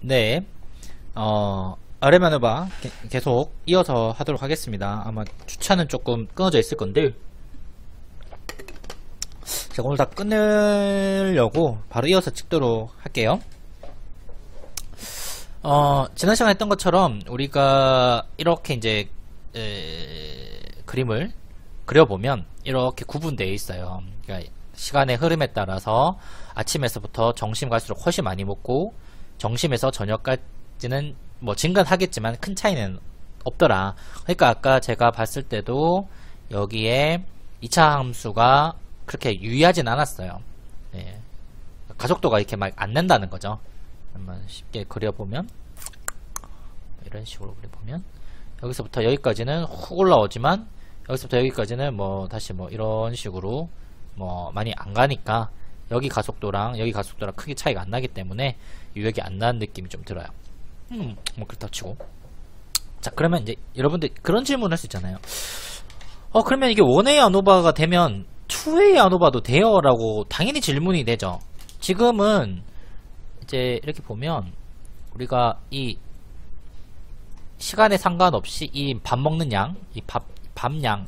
네, 아레마누바 계속 이어서 하도록 하겠습니다. 아마 주차는 조금 끊어져 있을 건데, 제가 오늘 다 끊으려고 바로 이어서 찍도록 할게요. 지난 시간에 했던 것처럼 우리가 이렇게 이제 그림을 그려보면 이렇게 구분되어 있어요. 그러니까 시간의 흐름에 따라서 아침에서부터 점심 갈수록 훨씬 많이 먹고, 점심에서 저녁까지는 뭐 증가하겠지만 큰 차이는 없더라. 그러니까 아까 제가 봤을 때도 여기에 2차 함수가 그렇게 유의하진 않았어요. 예. 가속도가 이렇게 막 안 낸다는 거죠. 한번 쉽게 그려보면, 이런 식으로 그려보면 여기서부터 여기까지는 훅 올라오지만 여기서부터 여기까지는 뭐 다시 뭐 이런 식으로 뭐 많이 안 가니까 여기 가속도랑 여기 가속도랑 크게 차이가 안 나기 때문에 유역이 안 나는 느낌이 좀 들어요. 뭐 그렇다 치고. 자, 그러면 이제 여러분들 그런 질문을 할 수 있잖아요. 그러면 이게 원웨이 아노바가 되면 투웨이 아노바도 돼요? 라고 당연히 질문이 되죠. 지금은 이제 이렇게 보면 우리가 이 시간에 상관없이 이 밥 먹는 양, 이 밥양,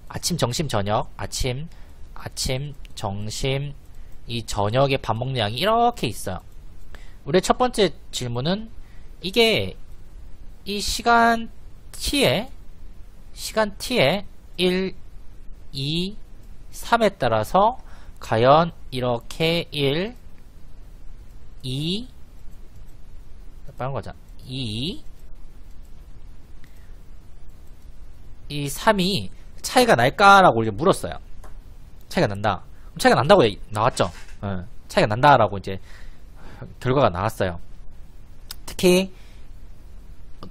아침, 점심, 저녁, 아침, 점심, 이 저녁에 밥 먹는 양이 이렇게 있어요. 우리의 첫 번째 질문은 이게 이 시간 t에 1, 2, 3에 따라서 과연 이렇게 1, 2, 빠른 거죠. 2, 이 3이 차이가 날까라고 이제 물었어요. 차이가 난다. 차이가 난다고 나왔죠. 차이가 난다라고 이제 결과가 나왔어요. 특히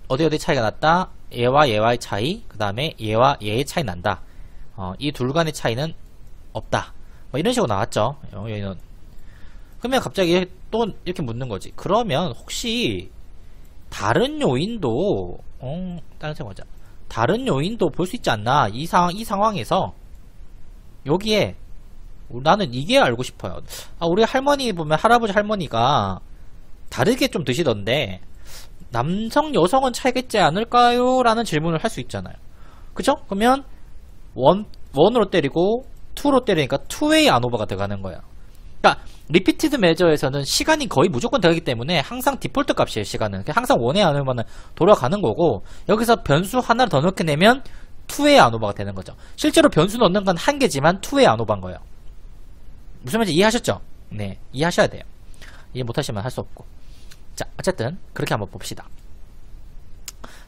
어디 차이가 났다. 얘와 얘와의 차이, 그 다음에 얘와 얘의 차이 난다. 이 둘 간의 차이는 없다. 뭐 이런 식으로 나왔죠. 얘는. 그러면 갑자기 또 이렇게 묻는 거지. 그러면 혹시 다른 요인도 다른 생각하자. 다른 요인도 볼 수 있지 않나? 이 상황에서 여기에 나는 이게 알고 싶어요. 우리 할머니 보면 할아버지 할머니가 다르게 좀 드시던데 남성 여성은 차이가 있지 않을까요? 라는 질문을 할 수 있잖아요. 그죠? 그러면 원으로 때리고 2로 때리니까 투웨이 아노바가 들어가는 거예요. 그러니까 리피티드 메저에서는 시간이 거의 무조건 들어가기 때문에 항상 디폴트 값이에요. 시간은 항상 원웨이 아노바는 돌아가는 거고, 여기서 변수 하나를 더 넣게 되면 투웨이 아노바가 되는 거죠. 실제로 변수 넣는 건 한 개지만 투웨이 아노바인 거예요. 무슨 말인지 이해하셨죠? 네, 이해하셔야 돼요. 이해 못하시면 할 수 없고. 자, 어쨌든 그렇게 한번 봅시다.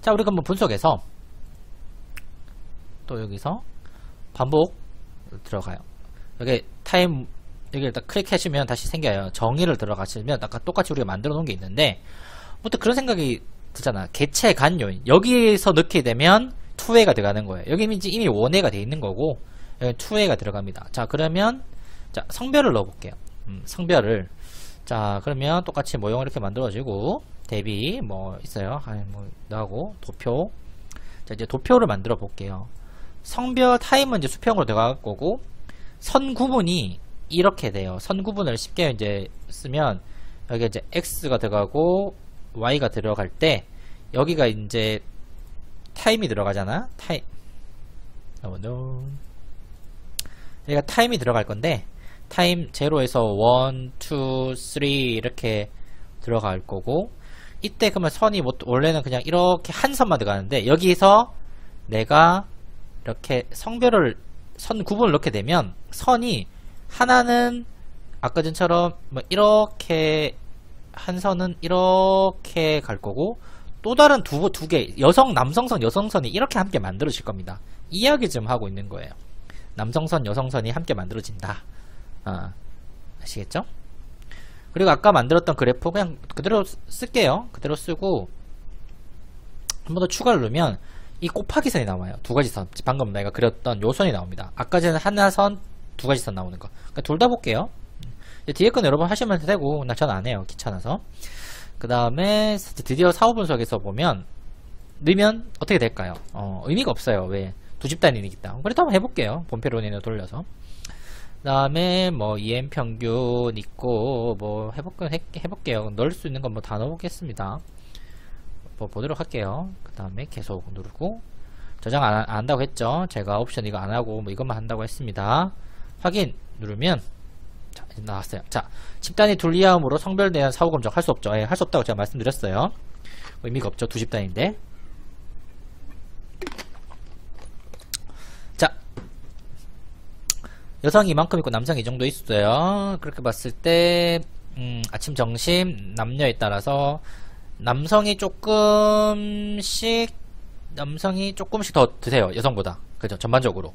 자, 우리가 한번 분석해서 또 여기서 반복 들어가요. 여기 타임, 여기 일단 클릭하시면 다시 생겨요. 정의를 들어가시면 아까 똑같이 우리가 만들어 놓은 게 있는데, 아무튼 그런 생각이 들잖아. 개체 간 요인, 여기서 넣게 되면 투웨이가 들어가는 거예요. 여기 이미 원웨이가 돼 있는 거고 여기 투웨이가 들어갑니다. 자, 그러면 자, 성별을 넣어 볼게요. 성별을, 자, 그러면 똑같이 모형을 이렇게 만들어지고, 대비 뭐 있어요. 뭐 나오고 도표. 자, 이제 도표를 만들어 볼게요. 성별 타임은 이제 수평으로 들어갈 거고, 선 구분이 이렇게 돼요. 선 구분을 쉽게 이제 쓰면 여기 이제 X가 들어가고 Y가 들어갈 때 여기가 이제 타임이 들어가잖아. 여기가 타임이 들어갈 건데, 타임 0에서 1, 2, 3 이렇게 들어갈 거고, 이때 그러면 선이 뭐 원래는 그냥 이렇게 한 선만 들어가는데, 여기서 내가 이렇게 성별을 선 구분을 넣게 되면 선이 하나는 아까 전처럼 뭐 이렇게 한 선은 이렇게 갈 거고, 또 다른 두 개, 남성선 여성선이 이렇게 함께 만들어질 겁니다. 이야기 좀 하고 있는 거예요. 남성선 여성선이 함께 만들어진다. 아시겠죠? 그리고 아까 만들었던 그래프 그냥 그대로 쓸게요. 그대로 쓰고 한 번 더 추가를 누르면 이 곱하기 선이 나와요. 두 가지 선. 방금 내가 그렸던 요 선이 나옵니다. 아까 전에 하나 선, 두 가지 선 나오는 거. 그러니까 둘 다 볼게요. 뒤에 건 여러분 하시면 되고, 전 안 해요. 귀찮아서. 그 다음에 드디어 사후 분석에서 보면 넣으면 어떻게 될까요? 의미가 없어요. 왜? 두 집단이니까. 그래도 한번 해볼게요. 본페로니를 돌려서. 그 다음에 뭐 EM 평균 있고 뭐 해볼게요. 넣을 수 있는 건 뭐 다 넣어보겠습니다. 뭐 보도록 할게요. 그 다음에 계속 누르고 저장 안 한다고 했죠. 제가 옵션 이거 안 하고 뭐 이것만 한다고 했습니다. 확인 누르면 자, 나왔어요. 자, 집단이 둘리함으로 성별에 대한 사후 검증 할 수 없죠. 할 수 없다고 제가 말씀드렸어요. 의미가 없죠. 두 집단인데. 자, 여성이 이만큼 있고 남성이 이 정도 있어요. 그렇게 봤을 때 아침 점심 남녀에 따라서 남성이 조금씩 더 드세요. 여성보다. 그죠? 전반적으로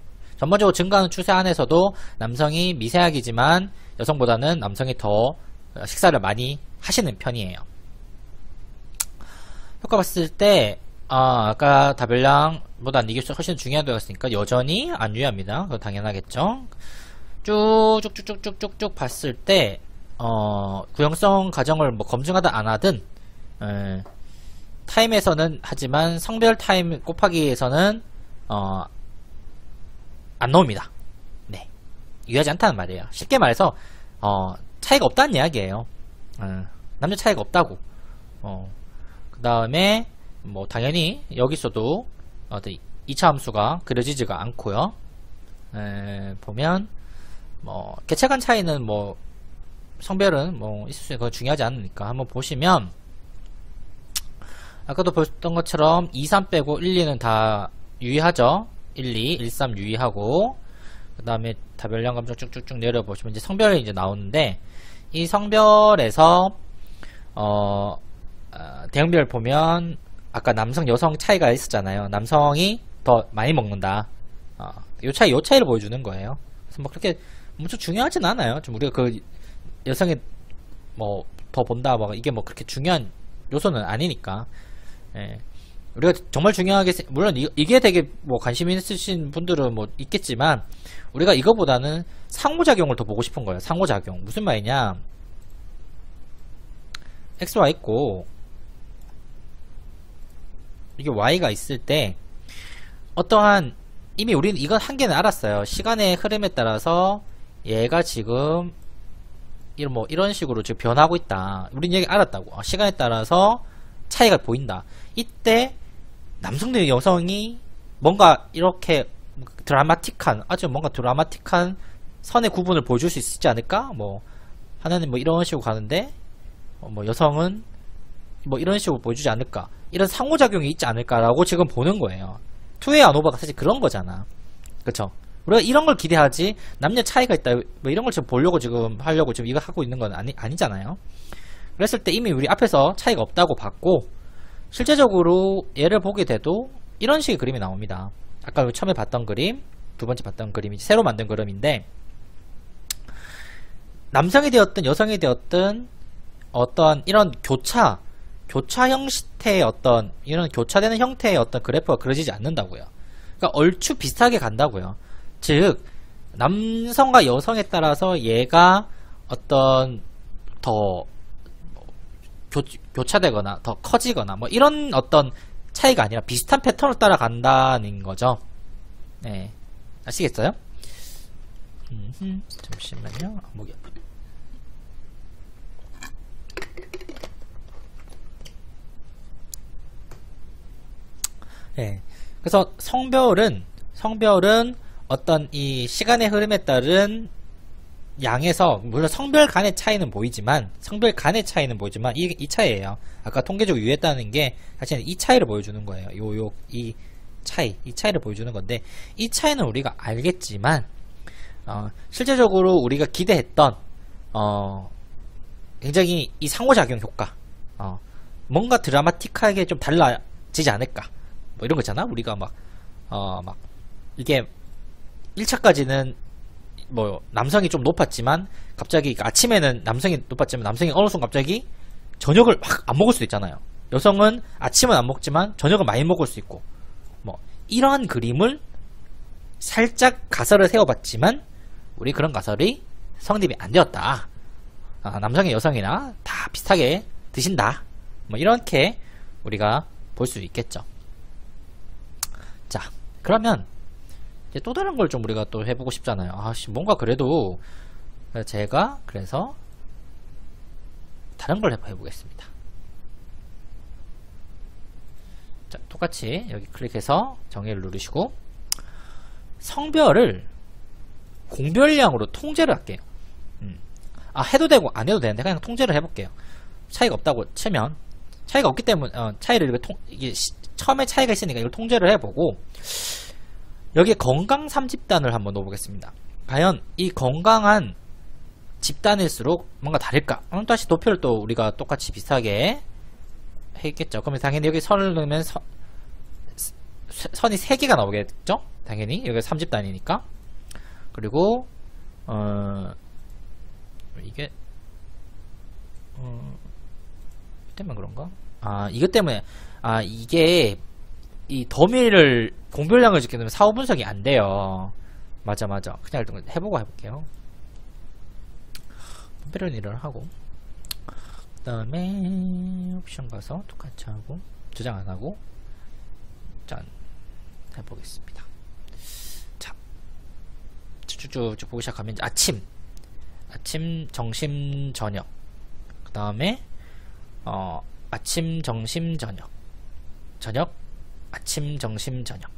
증가하는 추세 안에서도 남성이 미세하기지만 여성보다는 남성이 더 식사를 많이 하시는 편이에요. 효과 봤을 때 아까 다별량보다는 이게 훨씬 중요하다고 했으니까 여전히 안 유의합니다. 그거 당연하겠죠. 쭉쭉쭉쭉쭉쭉 봤을 때 구형성 가정을 뭐 검증하든 안 하든 타임에서는 하지만 성별 타임 곱하기에서는 안 나옵니다. 네, 유의하지 않다는 말이에요. 쉽게 말해서 차이가 없다는 이야기예요. 남녀 차이가 없다고. 그 다음에 뭐 당연히 여기서도 2차 함수가 그려지지가 않고요. 보면 뭐 개체 간 차이는 뭐 성별은 뭐 있을 수 있는 건 중요하지 않으니까 한번 보시면 아까도 보셨던 것처럼 2, 3 빼고 1, 2는 다 유의하죠. 1, 2, 1, 3 유의하고 그 다음에 다별량 감정 쭉쭉쭉 내려보시면 이제 성별이 이제 나오는데 이 성별에서 대형별 보면 아까 남성 여성 차이가 있었잖아요. 남성이 더 많이 먹는다. 요 차이를 보여주는 거예요. 그래서 뭐 그렇게 엄청 중요하진 않아요. 좀 우리가 그 여성이 뭐 더 본다 뭐 이게 뭐 그렇게 중요한 요소는 아니니까. 예. 우리가 정말 중요하게 물론 이게 되게 뭐 관심 있으신 분들은 뭐 있겠지만 우리가 이거보다는 상호작용을 더 보고 싶은 거예요. 상호작용 무슨 말이냐? x와 있고 이게 y가 있을 때 어떠한 이미 우리는 이건 한계는 알았어요. 시간의 흐름에 따라서 얘가 지금 이런 식으로 지금 변하고 있다. 우린 얘기 알았다고. 시간에 따라서 차이가 보인다. 이때 남성 대 여성이 뭔가 이렇게 아주 뭔가 드라마틱한 선의 구분을 보여줄 수 있지 않을까? 뭐 하나는 뭐 이런 식으로 가는데 뭐 여성은 뭐 이런 식으로 보여주지 않을까? 이런 상호작용이 있지 않을까라고 지금 보는 거예요. 투웨이 안오버가 사실 그런 거잖아. 그쵸? 우리가 이런 걸 기대하지 남녀 차이가 있다 뭐 이런 걸 지금 보려고 지금 하려고 지금 이거 하고 있는 건 아니잖아요. 그랬을 때 이미 우리 앞에서 차이가 없다고 봤고 실제적으로 얘를 보게 돼도 이런 식의 그림이 나옵니다. 아까 처음에 봤던 그림, 두 번째 봤던 그림이 새로 만든 그림인데 남성이 되었든 여성이 되었든 어떤 이런 교차 형태의 어떤 이런 교차되는 형태의 어떤 그래프가 그려지지 않는다고요. 그러니까 얼추 비슷하게 간다고요. 즉 남성과 여성에 따라서 얘가 어떤 더 교차되거나 더 커지거나 뭐 이런 어떤 차이가 아니라 비슷한 패턴을 따라간다는 거죠. 네, 아시겠어요? 잠시만요. 목이 아프네. 네, 그래서 성별은 어떤 이 시간의 흐름에 따른 양에서 물론 성별 간의 차이는 보이지만 이 차이예요. 아까 통계적으로 유의했다는 게 사실은 이 차이를 보여주는 거예요. 이 차이를 보여주는 건데 이 차이는 우리가 알겠지만 실제적으로 우리가 기대했던 굉장히 이 상호작용 효과 뭔가 드라마틱하게 좀 달라지지 않을까 뭐 이런 거 있잖아. 우리가 막 이게 1차까지는 뭐 남성이 좀 높았지만 갑자기 아침에는 남성이 높았지만 남성이 어느 순간 갑자기 저녁을 확 안 먹을 수도 있잖아요. 여성은 아침은 안 먹지만 저녁은 많이 먹을 수 있고 뭐 이러한 그림을 살짝 가설을 세워봤지만 우리 그런 가설이 성립이 안 되었다. 남성이 여성이나 다 비슷하게 드신다. 뭐 이렇게 우리가 볼 수 있겠죠. 자, 그러면 이제 또 다른 걸 좀 우리가 또 해보고 싶잖아요. 뭔가 그래도 제가 그래서 다른 걸 해보겠습니다. 자, 똑같이 여기 클릭해서 정의를 누르시고 성별을 공별량으로 통제를 할게요. 해도 되고 안 해도 되는데 그냥 통제를 해볼게요. 차이가 없다고 치면 차이가 없기 때문에 차이를 이렇게 이게 처음에 차이가 있으니까 이걸 통제를 해보고 여기에 건강 3집단을 한번 넣어보겠습니다. 과연 이 건강한 집단일수록 뭔가 다를까? 다시 도표를 또 우리가 똑같이 비슷하게 했겠죠. 그러면 당연히 여기 선을 넣으면 선이 3개가 나오겠죠? 당연히 여기 3집단이니까. 그리고 이게 때문에 그런가? 이것 때문에 이게 이 더미를 공별량을 짓게 되면 사후 분석이 안 돼요. 맞아. 그냥 일단 해보고 해볼게요. 분별을 하고 그 다음에 옵션 가서 똑같이 하고 저장 안 하고 짠 해보겠습니다. 자, 쭉쭉쭉 보기 시작하면 아침, 점심, 저녁. 그 다음에 아침, 점심, 저녁, 아침, 점심, 저녁.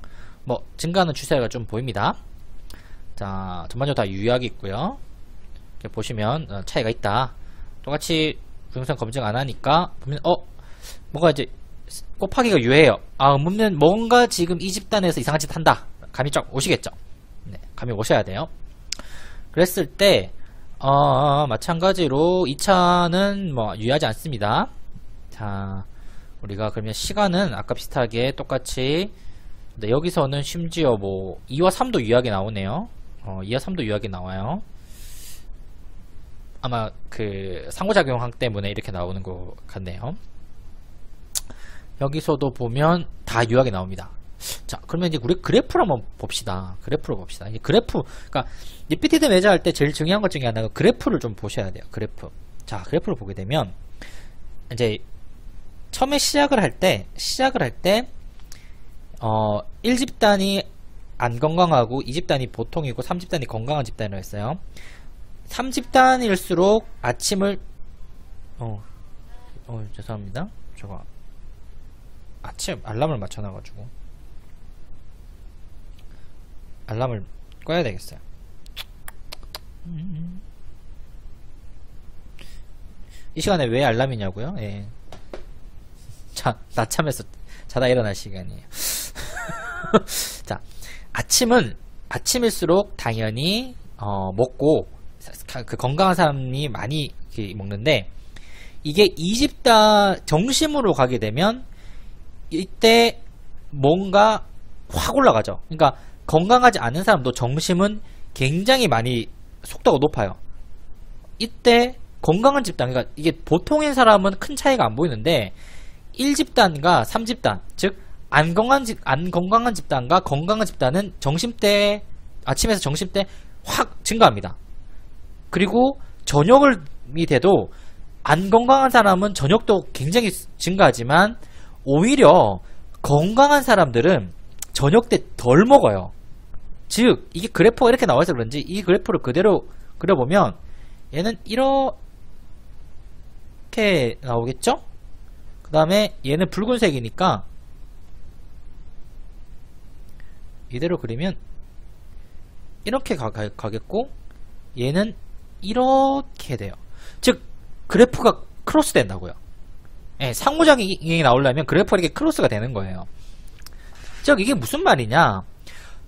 뭐 증가하는 추세가 좀 보입니다. 자, 전반적으로 다 유의하게 있고요. 이렇게 보시면 차이가 있다. 똑같이 동영상 검증 안 하니까 보면 뭐가 이제 곱하기가 유해요. 보면 뭔가 지금 이 집단에서 이상한 짓 한다. 감이 쫙 오시겠죠. 네, 감이 오셔야 돼요. 그랬을 때 마찬가지로 2차는 뭐 유의하지 않습니다. 자, 우리가 그러면 시간은 아까 비슷하게 똑같이 근데 여기서는 심지어 뭐 2와 3도 유의하게 나오네요. 2와 3도 유의하게 나와요. 아마 그 상호작용항 때문에 이렇게 나오는 것 같네요. 여기서도 보면 다 유의하게 나옵니다. 자, 그러면 이제 우리 그래프를 한번 봅시다. 그래프를 봅시다. 이게 그래프, 그러니까 리피티드 매저 할 때 제일 중요한 것 중에 하나가 그래프를 좀 보셔야 돼요. 그래프. 자, 그래프를 보게 되면 이제 처음에 시작을 할 때 1집단이 안 건강하고 2집단이 보통이고 3집단이 건강한 집단이라고 했어요. 3집단일수록 아침을 죄송합니다. 저거 아침 알람을 맞춰놔가지고 알람을 꺼야 되겠어요. 이 시간에 왜 알람이냐고요? 예. 자, 낮잠에서 자다 일어날 시간이에요. 자, 아침일수록 당연히 먹고 그 건강한 사람이 많이 먹는데 이게 2집단 정심으로 가게 되면 이때 뭔가 확 올라가죠. 그러니까 건강하지 않은 사람도 정심은 굉장히 많이 속도가 높아요. 이때 건강한 집단, 그러니까 이게 보통인 사람은 큰 차이가 안 보이는데 1집단과 3집단, 즉 안 건강한 집단과 건강한 집단은 정심때, 아침에서 정심때 확 증가합니다. 그리고 저녁이 돼도 안 건강한 사람은 저녁도 굉장히 증가하지만 오히려 건강한 사람들은 저녁 때 덜 먹어요. 즉 이게 그래프가 이렇게 나와서 그런지 이 그래프를 그대로 그려보면 얘는 이렇게 나오겠죠? 그 다음에 얘는 붉은색이니까 이대로 그리면 이렇게 가겠고 얘는 이렇게 돼요. 즉 그래프가 크로스 된다고요. 예, 상호작용이 나오려면 그래프가 이렇게 크로스가 되는 거예요. 즉 이게 무슨 말이냐,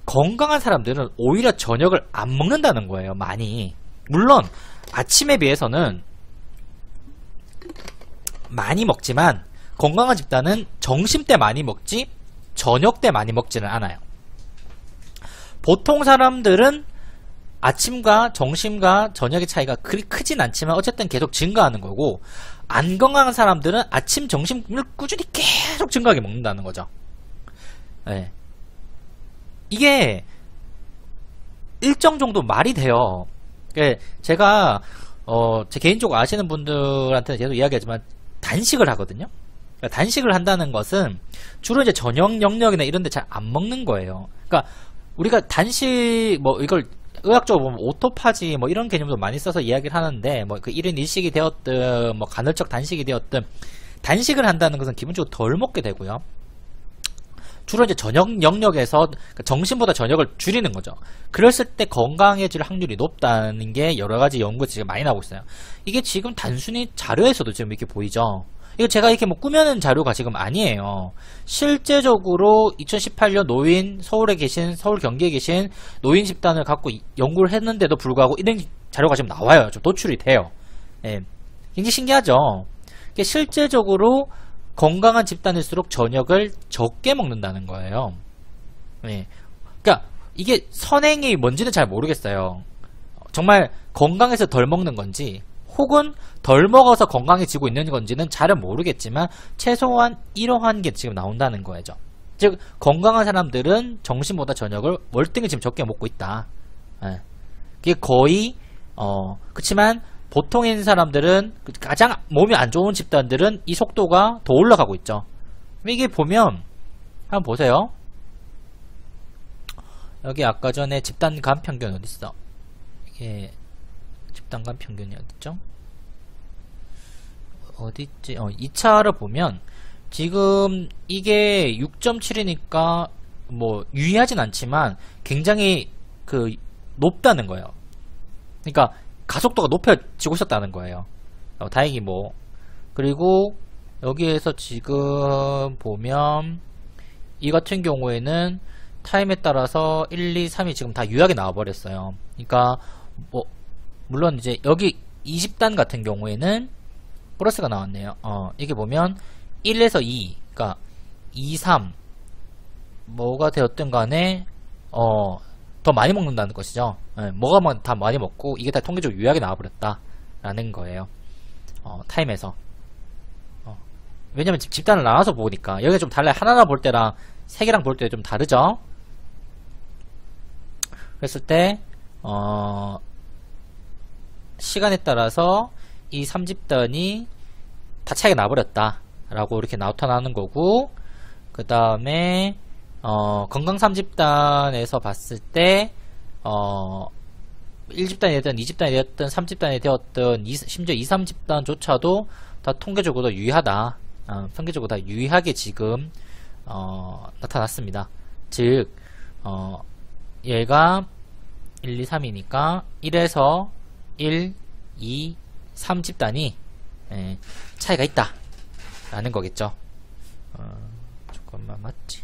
건강한 사람들은 오히려 저녁을 안 먹는다는 거예요. 많이. 물론 아침에 비해서는 많이 먹지만 건강한 집단은 점심때 많이 먹지 저녁 때 많이 먹지는 않아요. 보통 사람들은 아침과 점심과 저녁의 차이가 그리 크진 않지만 어쨌든 계속 증가하는 거고, 안 건강한 사람들은 아침, 점심을 꾸준히 계속 증가하게 먹는다는 거죠. 네. 이게 일정 정도 말이 돼요. 제가 제 개인적으로 아시는 분들한테는 계속 이야기하지만 단식을 하거든요. 단식을 한다는 것은 주로 이제 저녁 영역이나 이런 데 잘 안 먹는 거예요. 그러니까 우리가 단식 뭐 이걸 의학적으로 보면 오토파지 뭐 이런 개념도 많이 써서 이야기를 하는데 뭐 그 1인 1식이 되었든 뭐 간헐적 단식이 되었든 단식을 한다는 것은 기본적으로 덜 먹게 되고요. 주로 이제 저녁 영역에서 정신보다 저녁을 줄이는 거죠. 그랬을 때 건강해질 확률이 높다는 게 여러 가지 연구가 지금 많이 나오고 있어요. 이게 지금 단순히 자료에서도 지금 이렇게 보이죠. 이거 제가 이렇게 뭐 꾸며낸 자료가 지금 아니에요. 실제적으로 2018년 서울 경기에 계신 노인 집단을 갖고 연구를 했는데도 불구하고 이런 자료가 지금 나와요. 좀 도출이 돼요. 예. 굉장히 신기하죠. 이게 실제적으로 건강한 집단일수록 저녁을 적게 먹는다는 거예요. 예. 그러니까 이게 선행이 뭔지는 잘 모르겠어요. 정말 건강해서 덜 먹는 건지 혹은 덜 먹어서 건강해지고 있는 건지는 잘은 모르겠지만 최소한 이러한 게 지금 나온다는 거죠. 즉 건강한 사람들은 정신보다 저녁을 월등히 지금 적게 먹고 있다. 예. 그게 거의 그렇지만 보통인 사람들은 가장 몸이 안 좋은 집단들은 이 속도가 더 올라가고 있죠. 이게 보면 한번 보세요. 여기 아까 전에 집단간 평균 어딨어? 이게 집단간 평균이 어딨죠? 어딨지? 2차를 보면 지금 이게 6.7이니까 뭐 유의하진 않지만 굉장히 높다는 거예요. 그러니까 가속도가 높아지고 있었다는 거예요. 다행히 뭐. 그리고 여기에서 지금 보면 이 같은 경우에는 타임에 따라서 1, 2, 3이 지금 다 유약이 나와버렸어요. 그러니까 뭐 물론 이제 여기 20단 같은 경우에는 플러스가 나왔네요. 이게 보면 1에서 2, 그러니까 2, 3 뭐가 되었든 간에 더 많이 먹는다는 것이죠. 뭐가 다 많이 먹고 이게 다 통계적으로 유약이 나와버렸다 라는 거예요. 타임에서. 왜냐면 집단을 나눠서 보니까 여기가 좀 달라요. 하나하나 볼 때랑 세 개랑 볼 때 좀 다르죠. 그랬을 때 시간에 따라서 이 3집단이 다 차이가 나버렸다 라고 이렇게 나타나는 거고, 그 다음에 건강 3집단에서 봤을 때 1집단이 되었든 2집단이 되었든 3집단이 되었든 심지어 2, 3집단조차도 다 통계적으로 유의하다. 통계적으로 다 유의하게 지금 나타났습니다. 즉 얘가 1, 2, 3이니까 1에서 1, 2, 3집단이 차이가 있다 라는 거겠죠. 잠깐만, 맞지?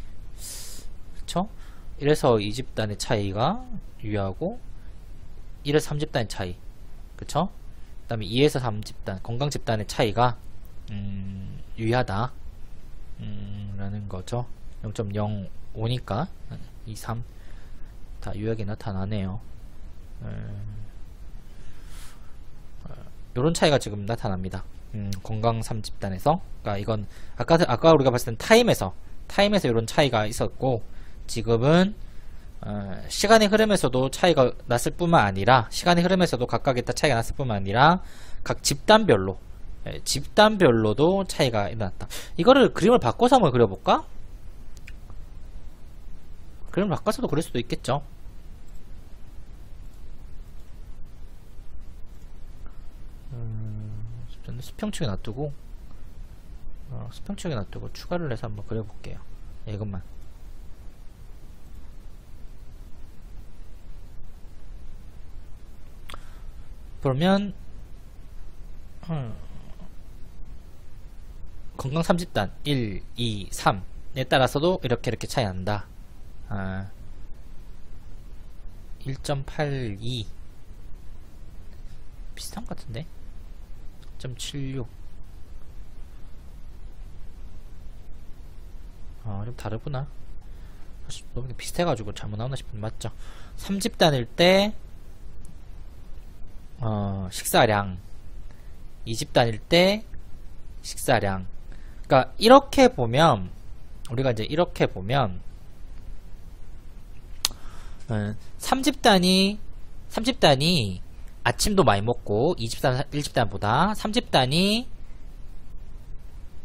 그쵸? 1에서 2집단의 차이가 유의하고 1에서 3집단의 차이, 그쵸? 그 다음에 2에서 3집단 건강집단의 차이가 유의하다 라는 거죠. 0.05니까 2, 3 다 유의하게 나타나네요. 요런 차이가 지금 나타납니다. 건강 3집단에서. 그러니까 이건 아까 우리가 봤을 땐 타임에서 이런 차이가 있었고, 지금은 시간의 흐름에서도 차이가 났을 뿐만 아니라, 시간의 흐름에서도 각각의 차이가 났을 뿐만 아니라 각 집단별로도 차이가 일어났다. 이거를 그림을 바꿔서 한번 그려볼까? 그림을 바꿔서도 그릴 수도 있겠죠. 수평축에 놔두고 추가를 해서 한번 그려볼게요. 이것만. 그러면 건강 3집단 1, 2, 3에 따라서도 이렇게 차이 난다. 1.82 비슷한 것 같은데. 1.76 좀 다르구나. 너무 비슷해가지고 잘못 나오나 싶은데 맞죠? 3집단일 때 식사량, 2집단일 때 식사량. 그러니까 이렇게 보면, 우리가 이제 이렇게 보면 3집단이 아침도 많이 먹고 1집단보다 3집단이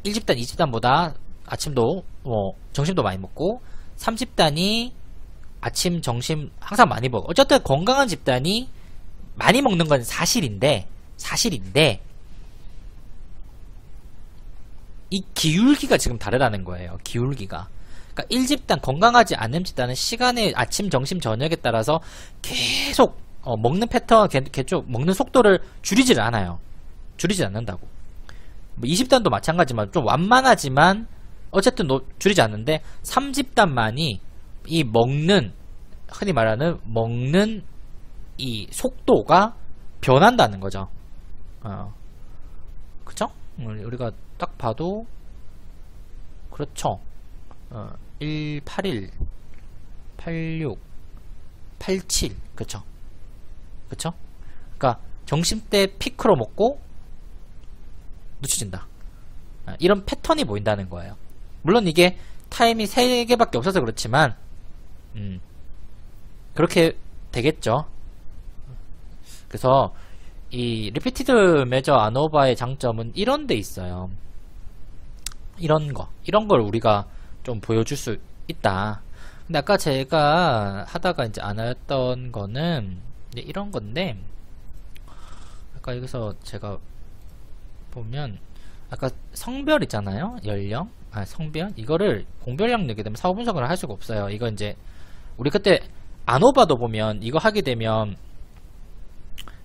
1집단 2집단보다 아침도 점심도 많이 먹고 3집단이 아침, 점심 항상 많이 먹어. 어쨌든 건강한 집단이 많이 먹는 건 사실인데 이 기울기가 지금 다르다는 거예요. 기울기가. 그러니까 1집단, 건강하지 않은 집단은 시간에 아침, 점심, 저녁에 따라서 계속 먹는 패턴, 계속 먹는 속도를 줄이질 않아요. 줄이지 않는다고. 뭐 2집단도 마찬가지지만 좀 완만하지만 어쨌든 줄이지 않는데 3집단만이 이 먹는, 흔히 말하는 먹는 이 속도가 변한다는 거죠. 그쵸? 우리가 딱 봐도 그렇죠. 1, 81, 86, 87 그쵸? 그쵸? 그러니까 점심때 피크로 먹고 늦춰진다. 이런 패턴이 보인다는 거예요. 물론 이게 타임이 3개밖에 없어서 그렇지만 그렇게 되겠죠. 그래서 이 리피티드 메저 아노바의 장점은 이런 데 있어요. 이런 걸 우리가 좀 보여줄 수 있다. 근데 아까 제가 하다가 이제 안 했던 거는 이제 이런 건데, 아까 여기서 제가 보면 아까 성별 있잖아요. 연령, 성별, 이거를 공별량 내게 되면 사후 분석을 할 수가 없어요. 이거 이제 우리 그때 아노바도 보면 이거 하게 되면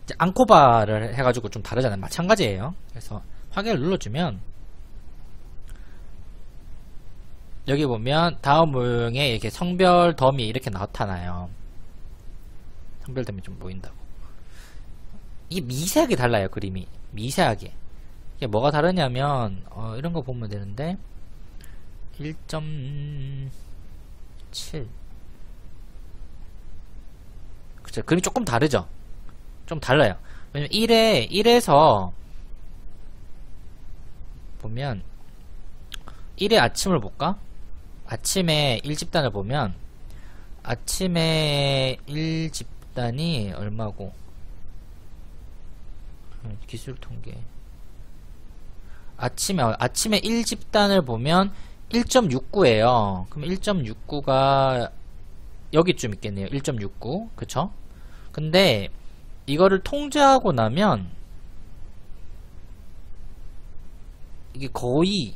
이제 앙코바를 해가지고 좀 다르잖아요. 마찬가지예요. 그래서 확인을 눌러주면 여기 보면 다음 모형에 이렇게 성별 덤이 이렇게 나타나요. 성별 덤이 좀 보인다고. 이게 미세하게 달라요. 그림이 미세하게. 이게 뭐가 다르냐면 이런 거 보면 되는데 1.7 그쵸. 그림이 조금 다르죠. 좀 달라요. 왜냐면 1에서 보면 1의 아침을 볼까? 아침에 1집단을 보면 아침에 1집단이 얼마고 기술 통계 아침에 1집단을 보면 1.69예요. 그럼 1.69가 여기쯤 있겠네요. 1.69 그쵸? 근데 이거를 통제하고 나면 이게 거의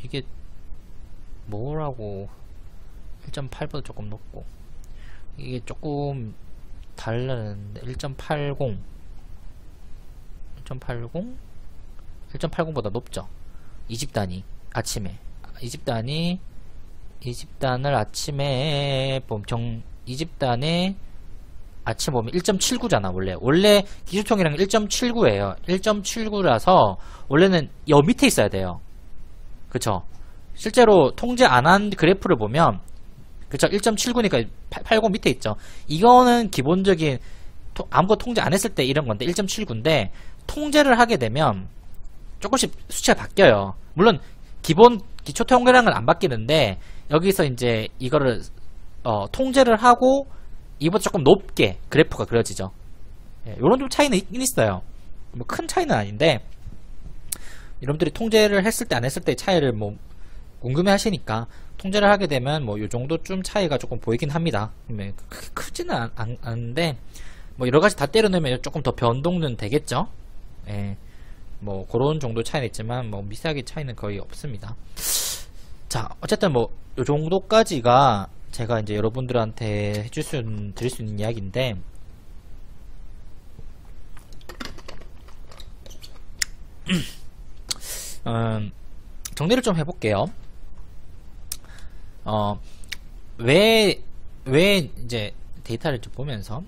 이게 뭐라고 1.8보다 조금 높고 이게 조금 다르는데 1.80 1.80보다 높죠. 이 집단이 아침에 이 집단을 아침에 보면 이 집단에 아침 보면 1.79잖아. 원래 기술통계량이 1.79예요 1.79라서 원래는 여 밑에 있어야 돼요. 그쵸? 실제로 통제 안 한 그래프를 보면 그쵸? 1.79니까 80 밑에 있죠. 이거는 기본적인 아무것도 통제 안 했을 때 이런 건데 1.79인데 통제를 하게 되면 조금씩 수치가 바뀌어요. 물론 기본 기초 통계량은 안 바뀌는데 여기서 이제 이거를 통제를 하고 이보다 조금 높게 그래프가 그려지죠. 요런 좀 차이는 있긴 있어요. 뭐 큰 차이는 아닌데 여러분들이 통제를 했을 때 안 했을 때 차이를 뭐 궁금해 하시니까 통제를 하게 되면 뭐 요 정도쯤 차이가 조금 보이긴 합니다. 크게 크지는 않은데 뭐 여러가지 다 때려 넣으면 조금 더 변동은 되겠죠. 예. 뭐 그런 정도 차이는 있지만 뭐 미세하게 차이는 거의 없습니다. 자, 어쨌든 뭐 요 정도까지가 제가 이제 여러분들한테 드릴 수 있는 이야기인데 정리를 좀 해볼게요. 왜 이제 데이터를 좀 보면서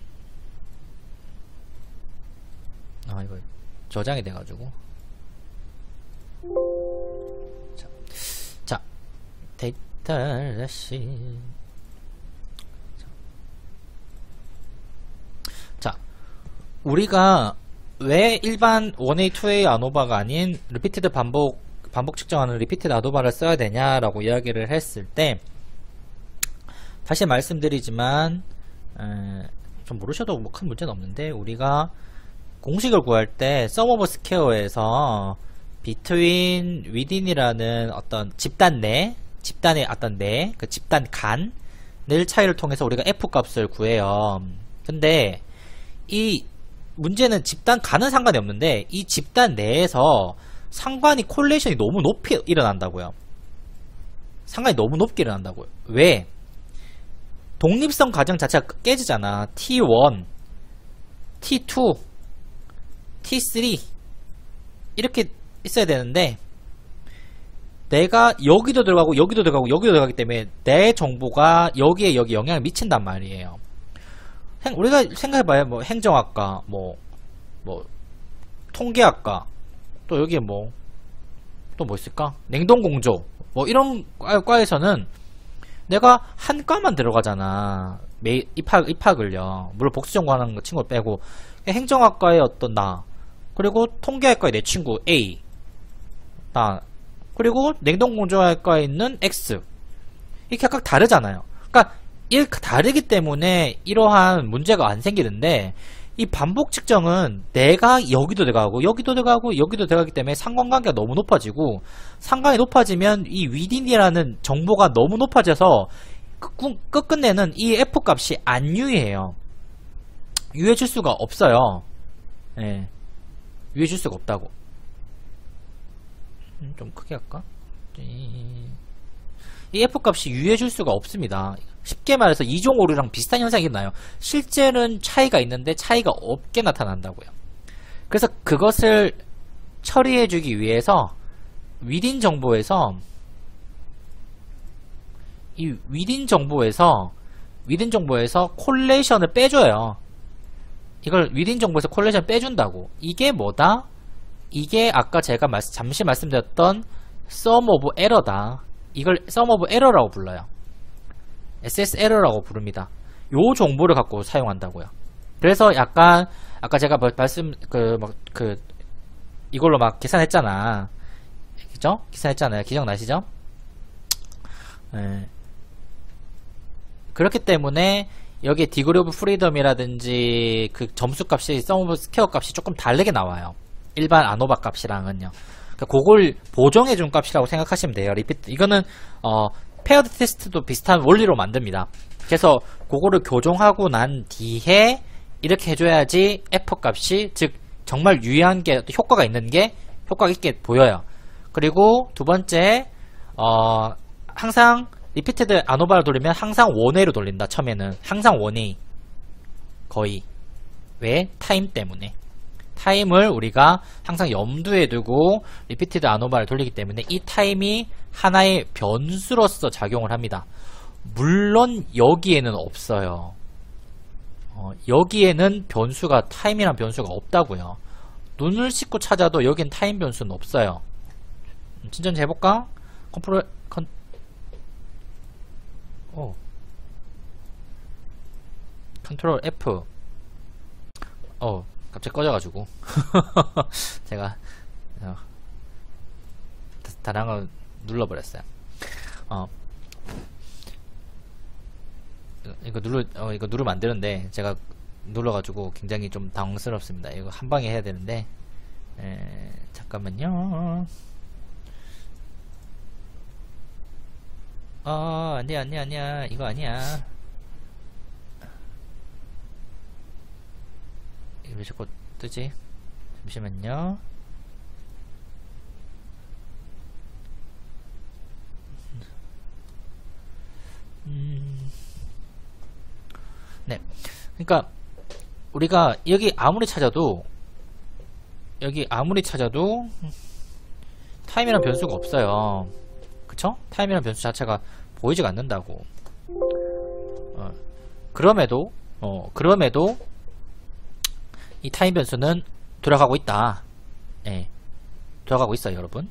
이거 저장이 돼가지고 자 데이터를 다시 자 우리가 왜 일반 1A, 2A 아노바가 아닌 리피티드 반복 측정하는 리피티드 아노바를 써야 되냐라고 이야기를 했을 때 다시 말씀드리지만 좀 모르셔도 뭐 큰 문제는 없는데 우리가 공식을 구할 때 sum of square에서 between, within이라는 어떤 집단 내, 집단의 어떤 내, 그 집단 간, 낼 차이를 통해서 우리가 f 값을 구해요. 근데 이 문제는 집단 간은 상관이 없는데 이 집단 내에서 상관이 콜레이션이 너무 높이 일어난다고요. 상관이 너무 높게 일어난다고요. 왜? 독립성 과정 자체가 깨지잖아. T1, T2, T3 이렇게 있어야 되는데 내가 여기도 들어가고 여기도 들어가고 여기도 들어가기 때문에 내 정보가 여기에 여기 영향을 미친단 말이에요. 우리가 생각해봐요. 뭐 행정학과, 뭐 통계학과, 또 여기에 또 뭐 있을까? 냉동공조, 뭐 이런 과에서는 내가 한 과만 들어가잖아. 입학을요. 물론 복수전공하는 친구 빼고 행정학과의 어떤 나, 그리고 통계학과의 내 친구 A, 나, 그리고 냉동공조학과에 있는 X. 이게 각각 다르잖아요. 그러니까 이렇게 다르기 때문에 이러한 문제가 안 생기는데 이 반복 측정은 내가 여기도 들어가고 여기도 들어가고 여기도 들어가기 때문에 상관관계가 너무 높아지고 상관이 높아지면 이 위딘이라는 정보가 너무 높아져서 끝끝내는 이 f 값이 안 유의해요. 유의해줄 수가 없어요. 예. 유의해줄 수가 없다고. 좀 크게 할까? 이 f 값이 유의해줄 수가 없습니다. 쉽게 말해서 이종 오류랑 비슷한 현상이 나요. 실제는 차이가 있는데 차이가 없게 나타난다고요. 그래서 그것을 처리해주기 위해서 위딘 정보에서 위딘 정보에서 콜레이션을 빼줘요. 이걸 위딘 정보에서 콜레이션 빼준다고. 이게 뭐다? 이게 아까 제가 잠시 말씀드렸던 sum of error다. 이걸 sum of error라고 불러요. SS 에러라고 부릅니다. 요 정보를 갖고 사용한다고요. 그래서 약간 아까 제가 이걸로 막 계산했잖아. 그죠? 계산했잖아요. 기억나시죠? 네. 그렇기 때문에 여기에 디그리 오브 프리덤이라든지 그 점수값이 sum of square 값이 조금 다르게 나와요. 일반 아노바 값이랑은요. 그러니까 그걸 보정해준 값이라고 생각하시면 돼요. 리피트. 이거는 페어드 테스트도 비슷한 원리로 만듭니다. 그래서 그거를 교정하고 난 뒤에 이렇게 해줘야지 f 값이 즉 정말 유의한 게 효과가 있는 게 효과가 있게 보여요. 그리고 두 번째 항상 리피티드 아노바를 돌리면 항상 원웨이로 돌린다. 처음에는 항상 원웨이 거의. 왜? 타임 때문에. 타임을 우리가 항상 염두에 두고 리피티드 아노바를 돌리기 때문에 이 타임이 하나의 변수로서 작용을 합니다. 물론 여기에는 없어요. 여기에는 타임이란 변수가 없다고요. 눈을 씻고 찾아도 여긴 타임 변수는 없어요. 진짜 해볼까? 컨트롤 F. 갑자기 꺼져가지고 제가 다른 걸 눌러버렸어요. 이거 누르면 안 되는데 제가 눌러가지고 굉장히 좀 당황스럽습니다. 이거 한 방에 해야 되는데 잠깐만요. 아니야 이거 아니야. 왜 자꾸 뜨지? 잠시만요. 네. 그러니까 우리가 여기 아무리 찾아도 타임이라는 변수가 없어요. 그쵸? 타임이라는 변수 자체가 보이지가 않는다고. 그럼에도 이 타임 변수는 돌아가고 있다. 예. 돌아가고 있어요, 여러분.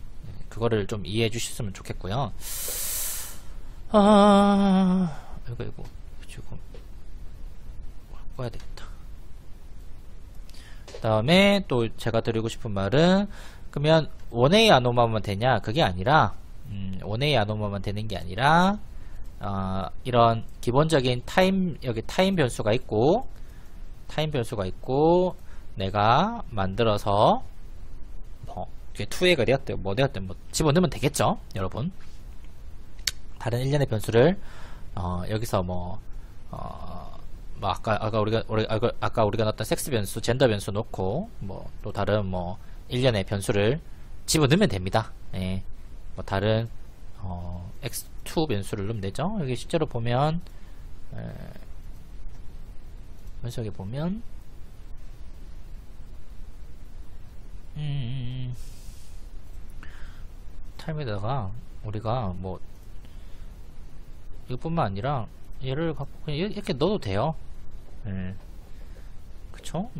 그거를 좀 이해해 주셨으면 좋겠고요. 이거 지금 꺼야 되겠다. 그 다음에 또 제가 드리고 싶은 말은, 그러면 원웨이 아노마만 되냐? 그게 아니라 원웨이 아노마만 되는 게 아니라 이런 기본적인 여기 타임 변수가 있고 내가 만들어서 투획을 되었든 뭐 집어넣으면 되겠죠, 여러분. 다른 일련의 변수를 여기서 아까 우리가 넣었던 섹스 변수, 젠더 변수 놓고, 또 다른 일련의 변수를 집어넣으면 됩니다. 예. 다른, x2 변수를 넣으면 되죠. 여기 실제로 보면, 여기 보면, 타임에다가 우리가 이것뿐만 아니라 얘를 갖고 그냥 이렇게 넣어도 돼요. 예. 그쵸?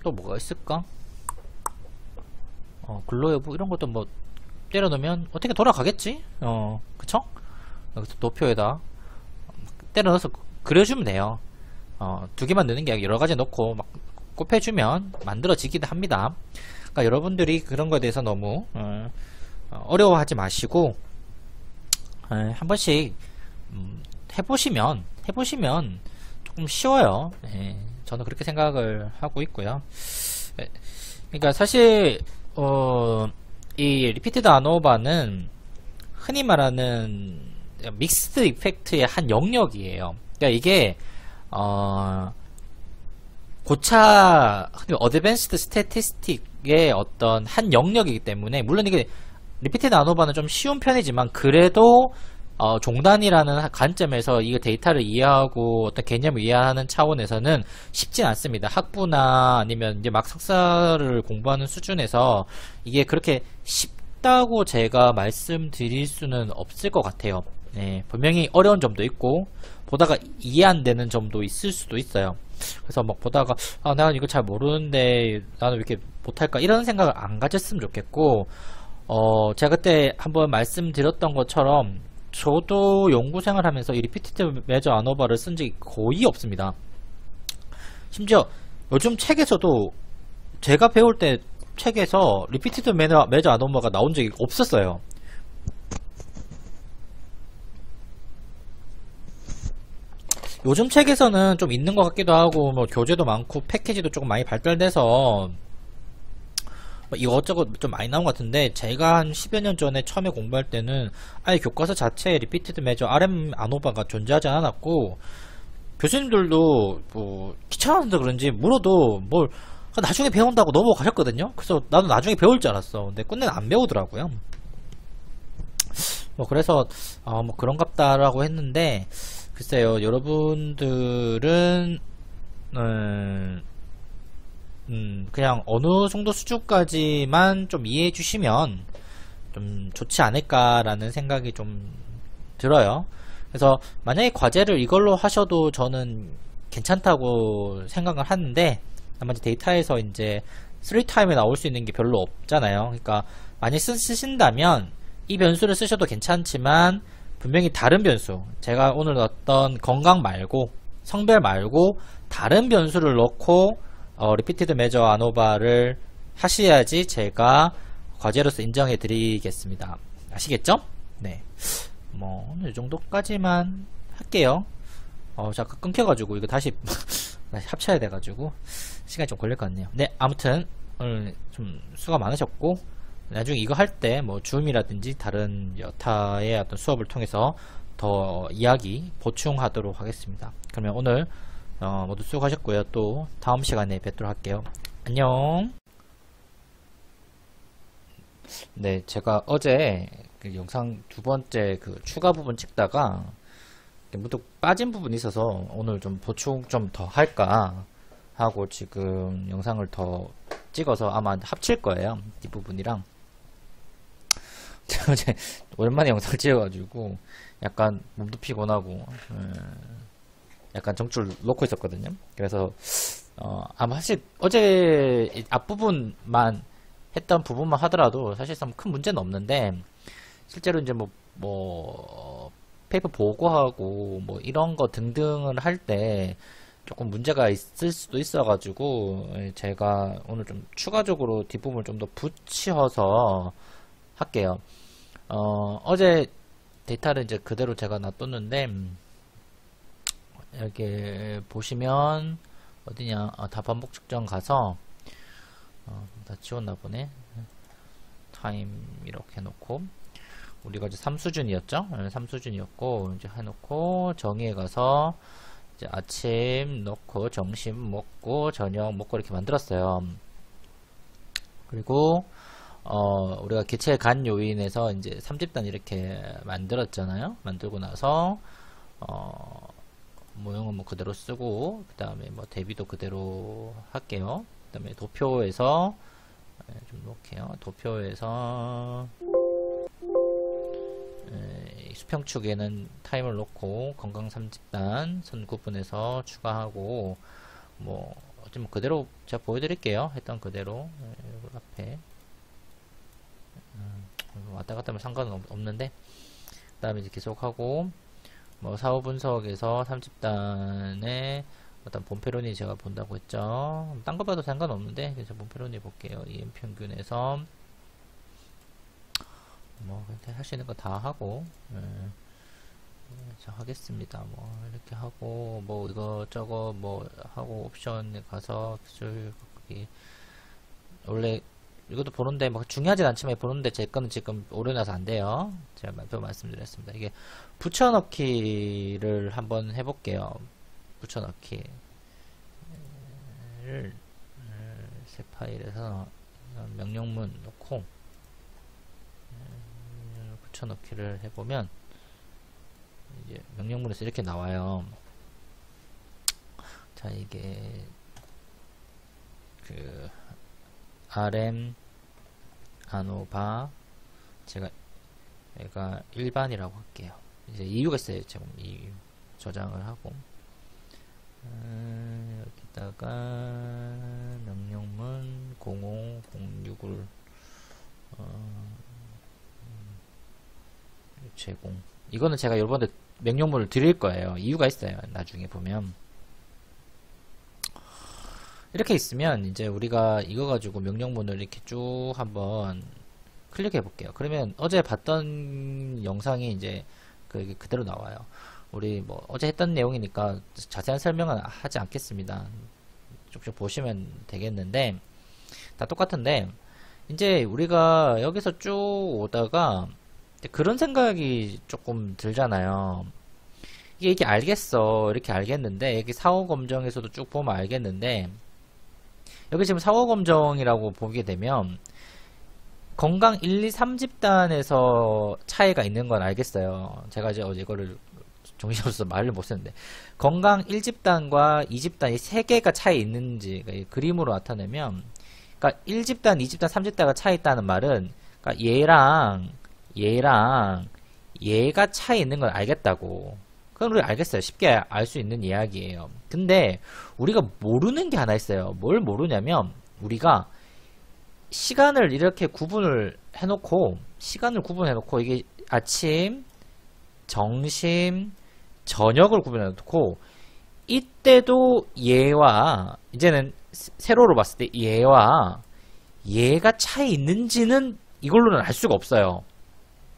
또 뭐가 있을까? 근로 여부 이런 것도 때려 넣으면 어떻게 돌아가겠지? 그쵸? 여기서 도표에다 때려 넣어서 그려주면 돼요. 두 개만 넣는 게 아니라 여러 가지 넣고 막 곱해주면 만들어지기도 합니다. 그러니까 여러분들이 그런 거에 대해서 너무 어려워하지 마시고 한 번씩 해보시면 조금 쉬워요. 예, 저는 그렇게 생각을 하고 있고요. 그러니까 사실 이 리피티드 안오버는 흔히 말하는 믹스드 이펙트의 한 영역이에요. 그러니까 이게 고차 어드밴스드 스태티스틱의 어떤 한 영역이기 때문에, 물론 이게 리피티드 안오버는 좀 쉬운 편이지만 그래도 종단이라는 관점에서 이 데이터를 이해하고 어떤 개념을 이해하는 차원에서는 쉽진 않습니다. 학부나 아니면 이제 막 석사를 공부하는 수준에서 이게 그렇게 쉽다고 제가 말씀드릴 수는 없을 것 같아요. 네, 분명히 어려운 점도 있고 보다가 이해 안 되는 점도 있을 수도 있어요. 그래서 보다가 나는 이거 잘 모르는데 나는 왜 이렇게 못할까 이런 생각을 안 가졌으면 좋겠고, 제가 그때 한번 말씀드렸던 것처럼 저도 연구생활 하면서 이 리피티드 메저 안오버를 쓴 적이 거의 없습니다. 심지어 요즘 책에서도 제가 배울 때 책에서 리피티드 메저 안오버가 나온 적이 없었어요. 요즘 책에서는 좀 있는 것 같기도 하고 교재도 많고 패키지도 조금 많이 발달돼서 이것저것 좀 많이 나온 것 같은데, 제가 한 10여 년 전에 처음에 공부할 때는 아예 교과서 자체에 리피티드 메저 RM 안오버가 존재하지 않았고, 교수님들도 귀찮아서 그런지 물어도 나중에 배운다고 넘어가셨거든요. 그래서 나도 나중에 배울 줄 알았어. 근데 끝내 안 배우더라고요. 그래서 그런갑다라고 했는데, 글쎄요, 여러분들은 그냥 어느 정도 수준까지만 좀 이해해 주시면 좀 좋지 않을까라는 생각이 좀 들어요. 그래서 만약에 과제를 이걸로 하셔도 저는 괜찮다고 생각을 하는데, 나머지 데이터에서 이제 3타임에 나올 수 있는 게 별로 없잖아요. 그러니까 많이 쓰신다면 이 변수를 쓰셔도 괜찮지만 분명히 다른 변수, 제가 오늘 넣었던 건강 말고 성별 말고 다른 변수를 넣고 리피티드 메저 안오버를 하셔야지 제가 과제로서 인정해 드리겠습니다. 아시겠죠? 네. 오늘 이 정도까지만 할게요. 잠깐 끊겨가지고 이거 다시 합쳐야 돼가지고 시간이 좀 걸릴 것 같네요. 네, 아무튼 오늘 좀 수고 많으셨고, 나중에 이거 할 때 줌이라든지 다른 여타의 어떤 수업을 통해서 더 이야기 보충하도록 하겠습니다. 그러면 오늘 모두 수고하셨고요. 또 다음 시간에 뵙도록 할게요. 안녕. 네, 제가 어제 그 영상 두 번째 그 추가 부분 찍다가 문득 빠진 부분이 있어서 오늘 좀 보충 좀 더 할까 하고 지금 영상을 더 찍어서 아마 합칠 거예요. 뒷부분이랑. 제가 어제 오랜만에 영상을 찍어가지고 약간 몸도 피곤하고 약간 정줄 놓고 있었거든요. 그래서 아마 사실 어제 앞부분만 했던 부분만 하더라도 사실상 큰 문제는 없는데, 실제로 이제 페이퍼 보고하고 이런 거 등등을 할 때 조금 문제가 있을 수도 있어가지고 제가 오늘 좀 추가적으로 뒷부분을 좀 더 붙여서 할게요. 어제 데이터를 이제 그대로 제가 놔뒀는데, 여기 보시면 어디냐, 다 반복 측정 가서 다 지웠나 보네. 타임 이렇게 해놓고 우리가 이제 3수준이었죠? 3수준이었고, 이제 해놓고, 정의에 가서, 이제 아침 넣고, 점심 먹고, 저녁 먹고, 이렇게 만들었어요. 그리고, 우리가 개체 간 요인에서 이제 3집단 이렇게 만들었잖아요? 만들고 나서, 모형은 뭐 그대로 쓰고, 그 다음에 뭐 대비도 그대로 할게요. 그 다음에 도표에서, 좀 놓을게요. 도표에서, 수평축에는 타임을 놓고 건강 3집단 선 구분해서 추가하고 뭐 어쩌면 그대로 제가 보여드릴게요. 했던 그대로 앞에 왔다갔다 하면 상관은 없는데 그 다음에 이제 계속하고 뭐 사후 분석에서 3집단의 어떤 본패론이 제가 본다고 했죠. 딴 거 봐도 상관없는데 그래서 본패론이 볼게요. EM 평균에서 뭐 할 수 있는 거 다 하고 자 하겠습니다. 뭐 이렇게 하고 뭐 이거저거 뭐 하고 옵션에 가서 기술 원래 이것도 보는데 뭐 중요하진 않지만 보는데 제 거는 지금 오류나서 안 돼요. 제가 몇 말씀드렸습니다. 이게 붙여넣기를 한번 해볼게요. 붙여넣기를 새 파일에서 명령문 넣고 붙여넣기를 해보면 이제 명령문에서 이렇게 나와요. 자 이게 그 RM 아노바 제가 얘가 일반이라고 할게요. 이제 이유가 있어요. 제가 이유 저장을 하고 여기다가 명령문 05061 제공 이거는 제가 여러분들 명령문을 드릴 거예요. 이유가 있어요. 나중에 보면 이렇게 있으면 이제 우리가 이거 가지고 명령문을 이렇게 쭉 한번 클릭해 볼게요. 그러면 어제 봤던 영상이 이제 그대로 나와요. 우리 뭐 어제 했던 내용이니까 자세한 설명은 하지 않겠습니다. 쭉쭉 보시면 되겠는데 다 똑같은데 이제 우리가 여기서 쭉 오다가 그런 생각이 조금 들잖아요. 이게 알겠어. 이렇게 알겠는데 여기 사후 검정에서도 쭉 보면 알겠는데 여기 지금 사후 검정이라고 보게 되면 건강 1, 2, 3집단에서 차이가 있는 건 알겠어요. 제가 이제 어제 이거를 정신없어서 말을 못 썼는데 건강 1집단과 2집단 이 3개가 차이 있는지 그러니까 그림으로 나타내면 그러니까 1집단, 2집단, 3집단가 차이 있다는 말은 그러니까 얘랑 얘가 차이 있는 걸 알겠다고. 그건 우리 알겠어요. 쉽게 알 수 있는 이야기예요. 근데 우리가 모르는 게 하나 있어요. 뭘 모르냐면 우리가 시간을 이렇게 구분을 해놓고 이게 아침, 점심, 저녁을 구분해놓고 이때도 얘와 이제는 세로로 봤을 때 얘와 얘가 차이 있는지는 이걸로는 알 수가 없어요.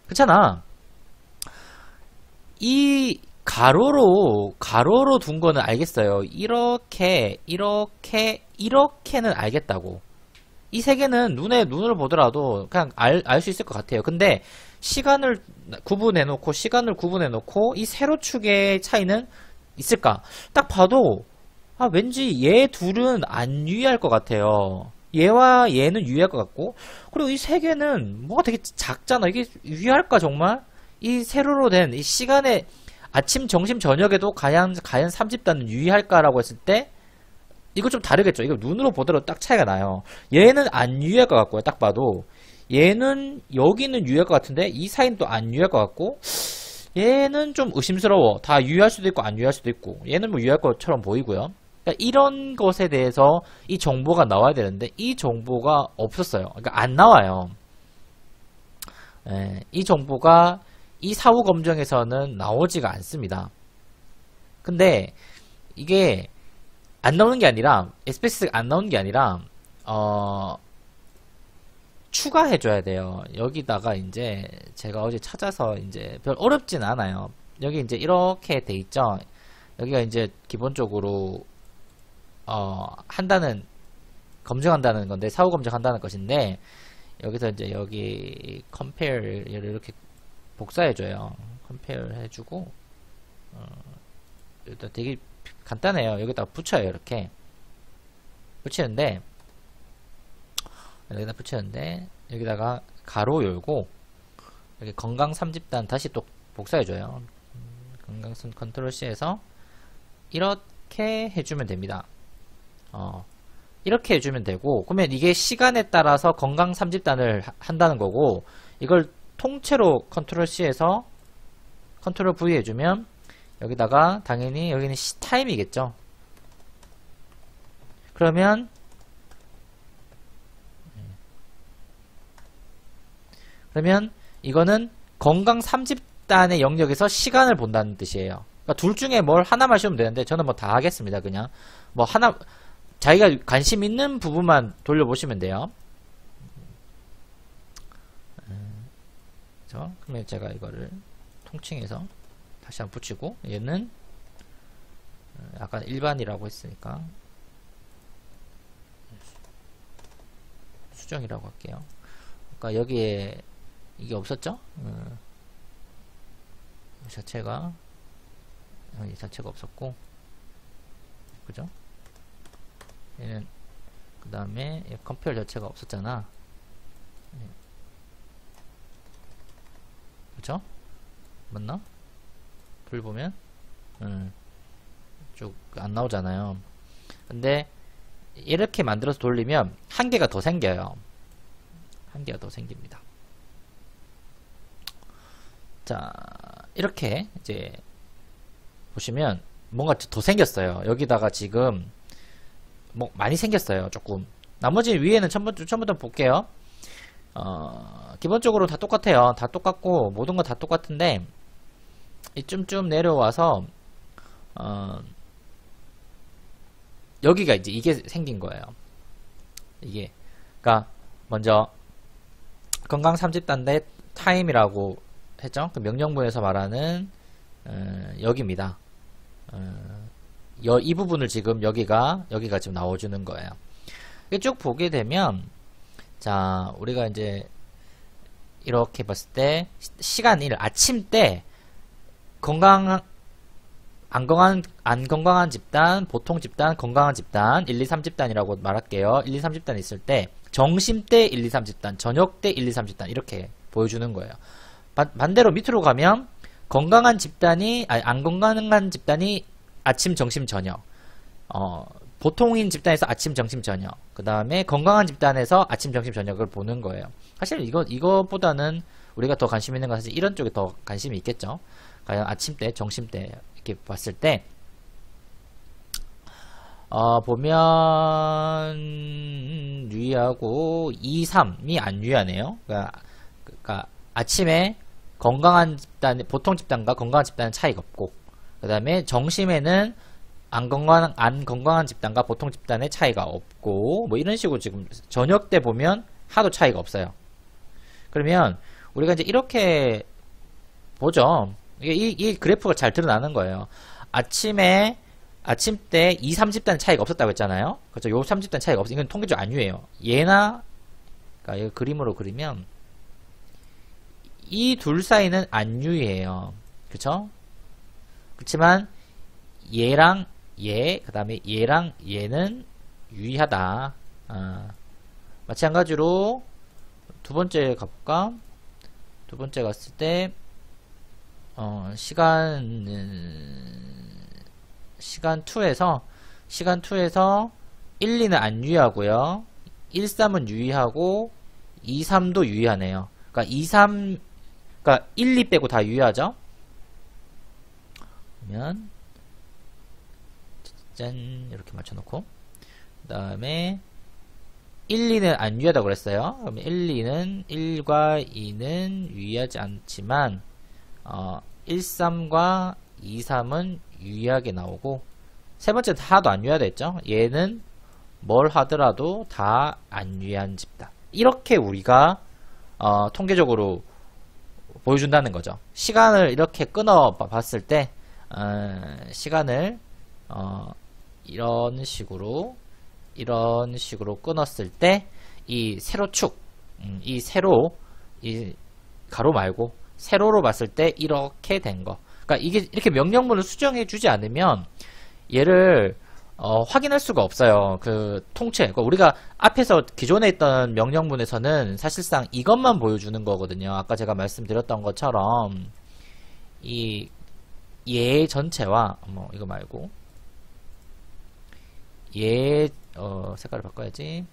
그렇잖아. 이 가로로 둔 거는 알겠어요. 이렇게는 알겠다고. 이 세 개는 눈으로 보더라도 그냥 알 수 있을 것 같아요. 근데 시간을 구분해놓고 이 세로축의 차이는 있을까? 딱 봐도 왠지 얘 둘은 안 유의할 것 같아요. 얘와 얘는 유의할 것 같고 그리고 이 세 개는 뭐가 되게 작잖아. 이게 유의할까 정말? 이 세로로 된 이 시간에 아침, 점심, 저녁에도 과연 3집단은 유의할까라고 했을 때 이거 좀 다르겠죠. 이거 눈으로 보더라도 딱 차이가 나요. 얘는 안 유의할 것 같고요. 딱 봐도 얘는 여기는 유의할 것 같은데 이 사이는 또 안 유의할 것 같고 얘는 좀 의심스러워. 다 유의할 수도 있고 안 유의할 수도 있고 얘는 뭐 유의할 것처럼 보이고요. 그러니까 이런 것에 대해서 이 정보가 나와야 되는데 이 정보가 없었어요. 그러니까 안 나와요. 이 정보가 이 사후 검정에서는 나오지가 않습니다. 근데 이게 안 나오는 게 아니라 SPS가 안 나오는 게 아니라 추가해줘야 돼요. 여기다가 이제 제가 어제 찾아서 이제 별 어렵진 않아요. 여기 이제 이렇게 돼 있죠. 여기가 이제 기본적으로 검증한다는 건데 사후 검증한다는 것인데 여기서 이제 여기 compare를 이렇게 복사해줘요. 컴페어 해주고, 일단 되게 간단해요. 여기다가 붙여요. 이렇게 붙이는데, 여기다가 가로 열고, 여기 건강 3집단 다시 또 복사해줘요. 건강선 컨트롤 C에서 이렇게 해주면 됩니다. 이렇게 해주면 되고, 그러면 이게 시간에 따라서 건강 3집단을 한다는 거고, 이걸 통째로 컨트롤 C에서 컨트롤 V 해주면 여기다가 당연히 여기는 타임이겠죠. 그러면 이거는 건강 3집단의 영역에서 시간을 본다는 뜻이에요. 그러니까 둘 중에 뭘 하나만 씌우면 되는데 저는 뭐 다 하겠습니다. 그냥 뭐 하나 자기가 관심 있는 부분만 돌려보시면 돼요. 그렇죠? 그러면 제가 이거를 통칭해서 다시 한번 붙이고, 얘는 약간 일반이라고 했으니까 수정이라고 할게요. 그러니까 여기에 이게 없었죠? 이 자체가 없었고, 그죠? 얘는 그 다음에 컴페어 자체가 없었잖아. 그쵸? 맞나? 불 보면 쭉 안 나오잖아요. 근데 이렇게 만들어서 돌리면 한 개가 더 생겨요. 한 개가 더 생깁니다. 자, 이렇게 이제 보시면 뭔가 더 생겼어요. 여기다가 지금 뭐 많이 생겼어요. 조금. 나머지 위에는 처음부터 볼게요. 기본적으로 다 똑같아요. 다 똑같고 모든 거 다 똑같은데 이쯤 내려와서 여기가 이제 이게 생긴 거예요. 이게 그러니까 먼저 건강 3집단 대 타임이라고 했죠. 그 명령문에서 말하는 여기입니다. 이 부분을 지금 여기가 지금 나와주는 거예요. 쭉 보게 되면, 자, 우리가 이제 이렇게 봤을 때 시간 1 아침 때 안 건강한 집단, 보통 집단, 건강한 집단 1, 2, 3집단이라고 말할게요. 1, 2, 3집단 있을 때 점심 때 1, 2, 3집단, 저녁 때 1, 2, 3집단 이렇게 보여주는 거예요. 반대로 밑으로 가면 건강한 집단이 안 건강한 집단이 아침, 점심, 저녁. 보통인 집단에서 아침, 점심, 저녁. 그 다음에 건강한 집단에서 아침, 점심, 저녁을 보는 거예요. 사실 이거보다는 우리가 더 관심 있는 건 사실 이런 쪽에 더 관심이 있겠죠. 과연 아침 때, 점심 때 이렇게 봤을 때 보면 유의하고 2, 3이 안 유의하네요. 그러니까 아침에 건강한 집단, 보통 집단과 건강한 집단은 차이가 없고, 그 다음에 점심에는 안 건강한 집단과 보통 집단의 차이가 없고, 뭐 이런 식으로 지금 저녁 때 보면 하도 차이가 없어요. 그러면 우리가 이제 이렇게 보죠. 이 그래프가 잘 드러나는 거예요. 아침 때 2, 3집단 차이가 없었다고 했잖아요. 그렇죠. 요 3집단 차이가 없어. 이건 통계적으로 안 유해요. 얘나, 그러니까 그림으로 그리면 이 둘 사이는 안 유의해요. 그쵸? 그렇지만 얘랑 얘, 그 다음에 얘랑 얘는 유의하다. 마찬가지로 두 번째 가볼까? 두 번째 갔을 때 시간 2에서 1, 2는 안 유의하고요. 1, 3은 유의하고 2, 3도 유의하네요. 그러니까 1, 2 빼고 다 유의하죠. 그러면 짠 이렇게 맞춰놓고 그 다음에 1, 2는 안 유의하다고 그랬어요. 그러면 1, 2는 1과 2는 유의하지 않지만 1, 3과 2, 3은 유의하게 나오고 세 번째는 하나도 안 유의하다 했죠. 얘는 뭘 하더라도 다 안 유의한 집단. 이렇게 우리가 통계적으로 보여준다는 거죠. 시간을 이렇게 끊어 봤을 때 시간을 이런 식으로 끊었을 때 이 세로축 이 가로 말고 세로로 봤을 때 이렇게 된 거. 그러니까 이게 이렇게 명령문을 수정해 주지 않으면 얘를 확인할 수가 없어요. 그 통째. 그러니까 우리가 앞에서 기존에 있던 명령문에서는 사실상 이것만 보여주는 거거든요. 아까 제가 말씀드렸던 것처럼 이 얘 전체와 이거 말고 얘 색깔을 바꿔야지.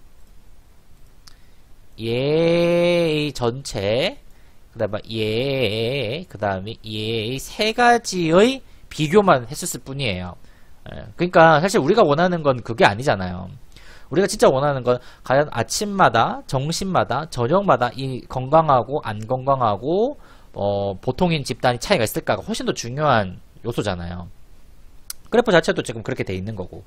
얘 전체 그 다음에 얘 세 가지의 비교만 했었을 뿐이에요. 그러니까 사실 우리가 원하는 건 그게 아니잖아요. 우리가 진짜 원하는 건 과연 아침마다, 점심마다, 저녁마다 이 건강하고 안 건강하고 보통인 집단이 차이가 있을까가 훨씬 더 중요한 요소잖아요. 그래프 자체도 지금 그렇게 돼 있는 거고.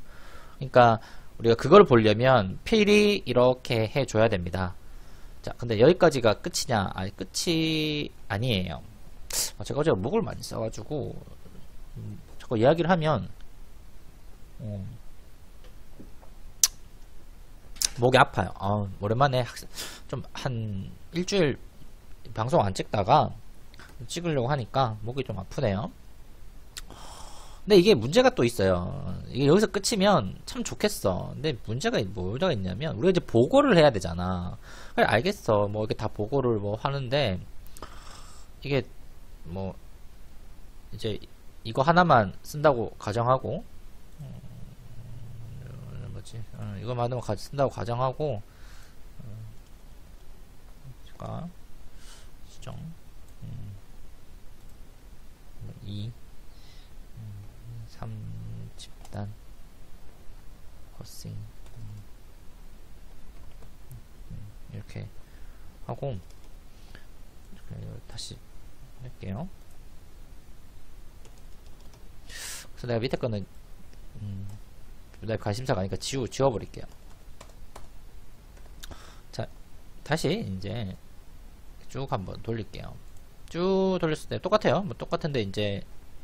그러니까 우리가 그걸 보려면 필히 이렇게 해줘야 됩니다. 자, 근데 여기까지가 끝이냐? 아니, 끝이 아니에요. 제가 어제 목을 많이 써가지고 자꾸 이야기를 하면 목이 아파요. 오랜만에 좀 한 일주일 방송 안 찍다가 찍으려고 하니까 목이 좀 아프네요. 근데 이게 문제가 또 있어요. 이게 여기서 끝이면 참 좋겠어. 근데 문제가 뭐가 있냐면 우리가 이제 보고를 해야 되잖아. 그래, 알겠어. 뭐 이렇게 다 보고를 뭐 하는데 이게 뭐 이제 이거 하나만 쓴다고 가정하고 뭐지? 이거만 쓴다고 가정하고 제가 수정 2 3집단 코싱 이렇게 하고 다시 할게요. 그래서 내가 밑에 거는 내 관심사가 아니니까 지워버릴게요. 자, 다시 이제 쭉 한번 돌릴게요. 쭉 돌렸을 때 똑같아요. 뭐 똑같은데 이제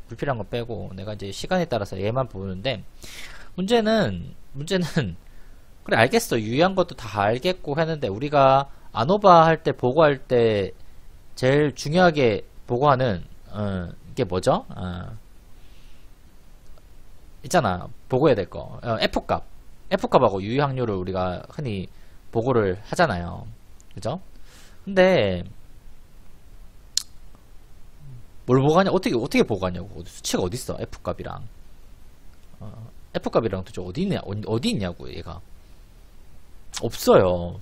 불필요한 거 빼고 내가 이제 시간에 따라서 얘만 보는데 문제는 그래 알겠어. 유의한 것도 다 알겠고 했는데 우리가 아노바 할 때 보고할 때 제일 중요하게 보고하는 이게 뭐죠? 있잖아. 보고해야 될 거. F값. F값하고 유의확률을 우리가 흔히 보고를 하잖아요. 그죠? 근데 뭘 보고하냐? 어떻게 보고하냐고. 수치가 어딨어? F값이랑. F값이랑 도대체 어디 있냐고, 얘가. 없어요.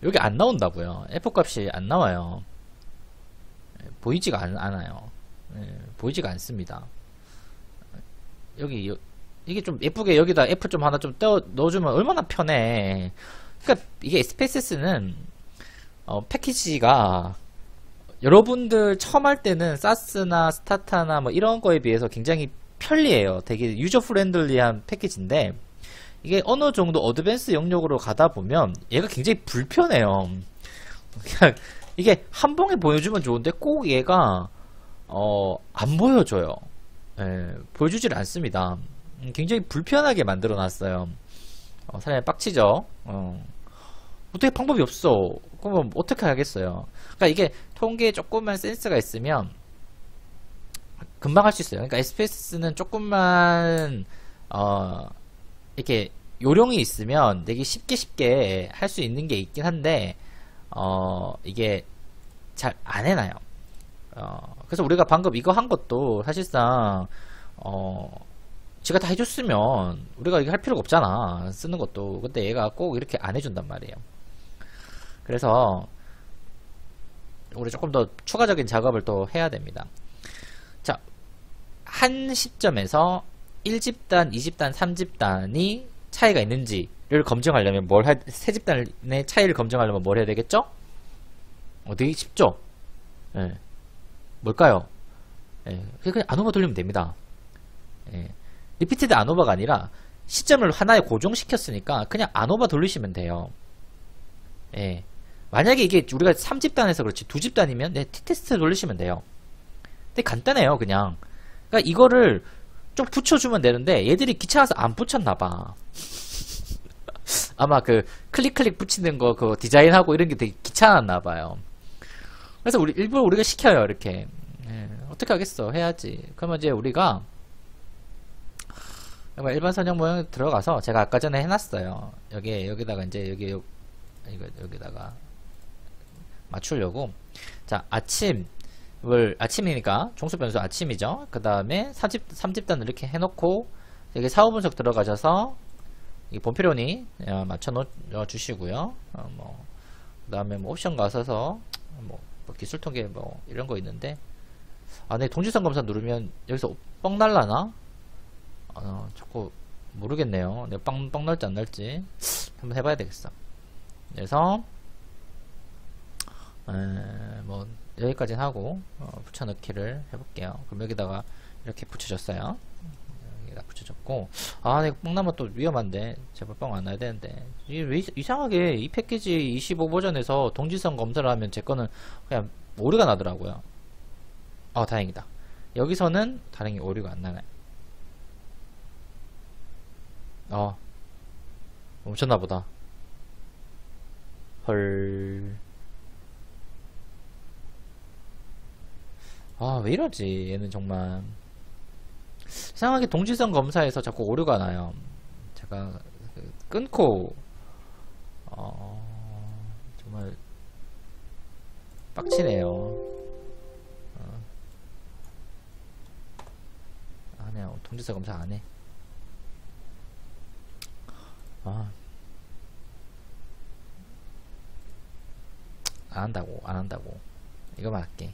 여기 안 나온다고요. F값이 안 나와요. 보이지가 않아요. 보이지가 않습니다. 이게 좀 예쁘게 여기다 F 좀 하나 좀 넣어주면 얼마나 편해. 그러니까 이게 SPSS는 패키지가 여러분들 처음 할 때는 사스나 스타타나 뭐 이런 거에 비해서 굉장히 편리해요. 되게 유저 프렌들리한 패키지인데 이게 어느 정도 어드밴스 영역으로 가다 보면 얘가 굉장히 불편해요. 그냥 이게 한 봉에 보여주면 좋은데 꼭 얘가 안 보여줘요. 보여주질 않습니다. 굉장히 불편하게 만들어 놨어요. 사람이 빡치죠. 어떻게 방법이 없어. 그럼 어떻게 하겠어요. 그러니까 이게 통계에 조금만 센스가 있으면 금방 할 수 있어요. 그러니까 SPSS는 조금만 이렇게 요령이 있으면 되게 쉽게 할 수 있는 게 있긴 한데 이게 잘 안 해놔요. 그래서 우리가 방금 이거 한 것도 사실상 지가 다 해줬으면 우리가 이거 할 필요가 없잖아. 쓰는 것도. 근데 얘가 꼭 이렇게 안 해준단 말이에요. 그래서 우리 조금 더 추가적인 작업을 또 해야 됩니다. 자, 한 시점에서 1집단, 2집단, 3집단이 차이가 있는지를 검증하려면 세 집단의 차이를 검증하려면 뭘 해야 되겠죠? 되게 쉽죠? 뭘까요? 그냥 아노바 돌리면 됩니다. 리피티드 아노바가 아니라 시점을 하나에 고정시켰으니까 그냥 아노바 돌리시면 돼요. 만약에 이게 우리가 3집단에서 그렇지 2집단이면 T테스트 돌리시면 돼요. 근데 간단해요. 그냥 그러니까 이거를 좀 붙여주면 되는데 얘들이 귀찮아서 안 붙였나봐. 아마 그 클릭 붙이는 거 그거 디자인하고 이런 게 되게 귀찮았나봐요. 그래서 일부러 우리가 시켜요, 이렇게. 예, 어떻게 하겠어. 해야지. 그러면 이제 우리가 일반 선형 모형 들어가서 제가 아까 전에 해놨어요. 여기다가 이제 여기다가 맞추려고. 자, 아침이니까 종수 변수 아침이죠. 그 다음에 3집단 이렇게 해놓고 여기 사후 분석 들어가셔서 이 본필요니 맞춰 주시고요. 그 다음에 뭐 옵션 가셔서 뭐 기술 통계 뭐 이런 거 있는데, 네, 동질성 검사 누르면 여기서 뻥 날라나? 자꾸 모르겠네요. 내가 뻥 날지 안 날지 한번 해봐야 되겠어. 그래서 뭐 여기까지는 하고 붙여넣기를 해볼게요. 그럼 여기다가 이렇게 붙여줬어요. 여기다 붙여줬고, 네, 뻥 나면 또 위험한데 제발 뻥 안 나야 되는데, 왜 이상하게 이 패키지 25 버전에서 동질성 검사를 하면 제 거는 그냥 오류가 나더라고요. 다행이다. 여기서는 다행히 오류가 안 나네. 멈췄나보다. 헐. 왜 이러지, 얘는 정말. 이상하게 동질성 검사에서 자꾸 오류가 나요. 제가 끊고, 정말, 빡치네요. 아니야, 동질성 검사 안 해. 안 한다고. 이거만 할게.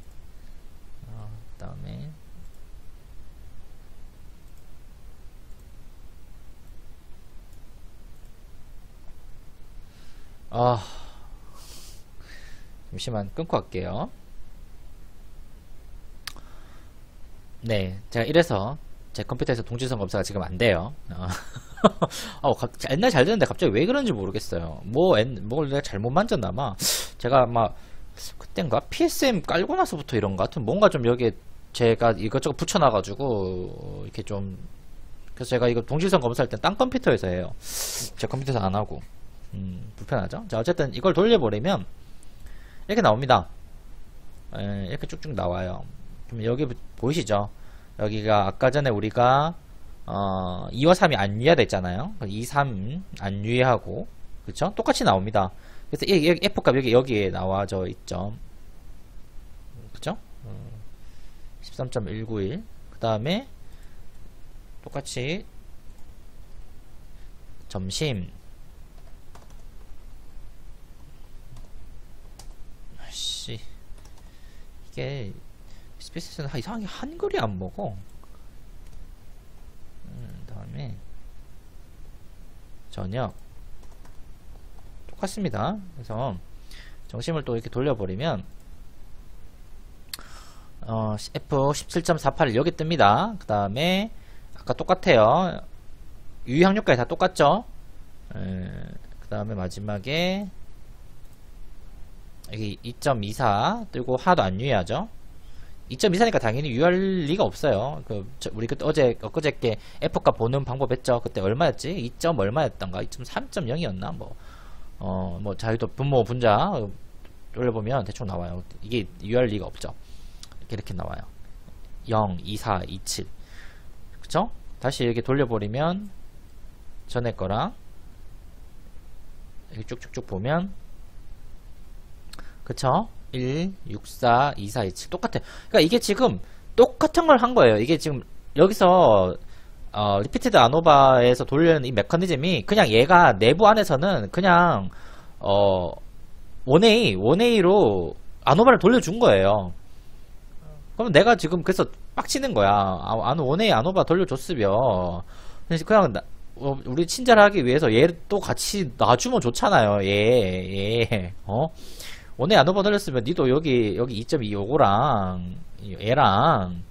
그 다음에, 잠시만 끊고 할게요. 네, 제가 이래서 제 컴퓨터에서 동질성 검사가 지금 안 돼요. 옛날 잘 되는데 갑자기 왜 그런지 모르겠어요. 뭘 내가 잘못 만졌나봐. 제가 아마 그땐가 PSM 깔고 나서부터 이런 것 같은, 뭔가 좀 여기에 제가 이것저것 붙여놔가지고 이렇게 좀, 그래서 제가 이거 동질성 검사할 땐 딴 컴퓨터에서 해요. 제 컴퓨터에서 안 하고. 불편하죠. 자, 어쨌든 이걸 돌려버리면 이렇게 나옵니다. 이렇게 쭉쭉 나와요. 그럼 여기 보이시죠? 여기가 아까 전에 우리가 2와 3이 안 유의하다 했잖아요. 2, 3 안 유의하고, 그쵸? 똑같이 나옵니다. 그래서 이 F값 여기에 나와져 있죠. 그쵸? 13.191. 그 다음에 똑같이 점심, 이게 스페이스는 이상하게 한글이 안 먹어. 다음에 저녁 똑같습니다. 그래서 정심을 또 이렇게 돌려버리면 F17.48을 여기 뜹니다. 그 다음에 아까 똑같아요. 유의항력까지 다 똑같죠. 그 다음에 마지막에 여기 2.24 뜨고 하나도 안 유의하죠. 2.24니까 당연히 유의할 리가 없어요. 우리 그때 엊그저께 F값 보는 방법 했죠. 그때 얼마였지? 2. 얼마였던가? 2.3.0이었나? 뭐 자유도 분모 분자 돌려보면 대충 나와요. 이게 유의할 리가 없죠. 이렇게 나와요. 0, 2, 4, 2, 7. 그쵸? 다시 이렇게 돌려버리면 전에 거랑 이렇게 쭉쭉쭉 보면, 그쵸? 1, 6, 4, 2, 4, 2, 7 똑같아요. 그러니까 이게 지금 똑같은 걸 한 거예요. 이게 지금 여기서 리피티드 아노바에서 돌리는 이 메커니즘이 그냥 얘가 내부 안에서는 그냥 원웨이로 아노바를 돌려준 거예요. 그럼 내가 지금 그래서 빡치는 거야. 원웨이 아노바 돌려줬으면 그냥 우리 친절하기 위해서 얘 또 같이 놔주면 좋잖아요. 원웨이 아노바 돌렸으면 니도 여기 2.2 요거랑 얘랑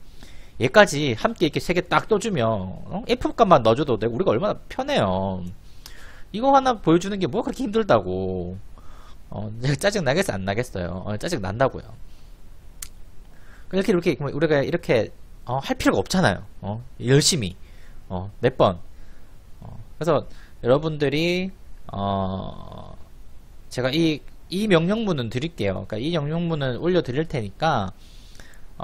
얘까지 함께 이렇게 세 개 딱 떠주면 F값만 넣어줘도 되고 우리가 얼마나 편해요. 이거 하나 보여주는 게 뭐가 그렇게 힘들다고. 짜증 나겠어요? 안 나겠어요? 짜증 난다고요. 이렇게 우리가 이렇게 할 필요가 없잖아요. 열심히 몇 번. 그래서 여러분들이 제가 이 이 명령문은 드릴게요. 그러니까 이 명령문은 올려 드릴 테니까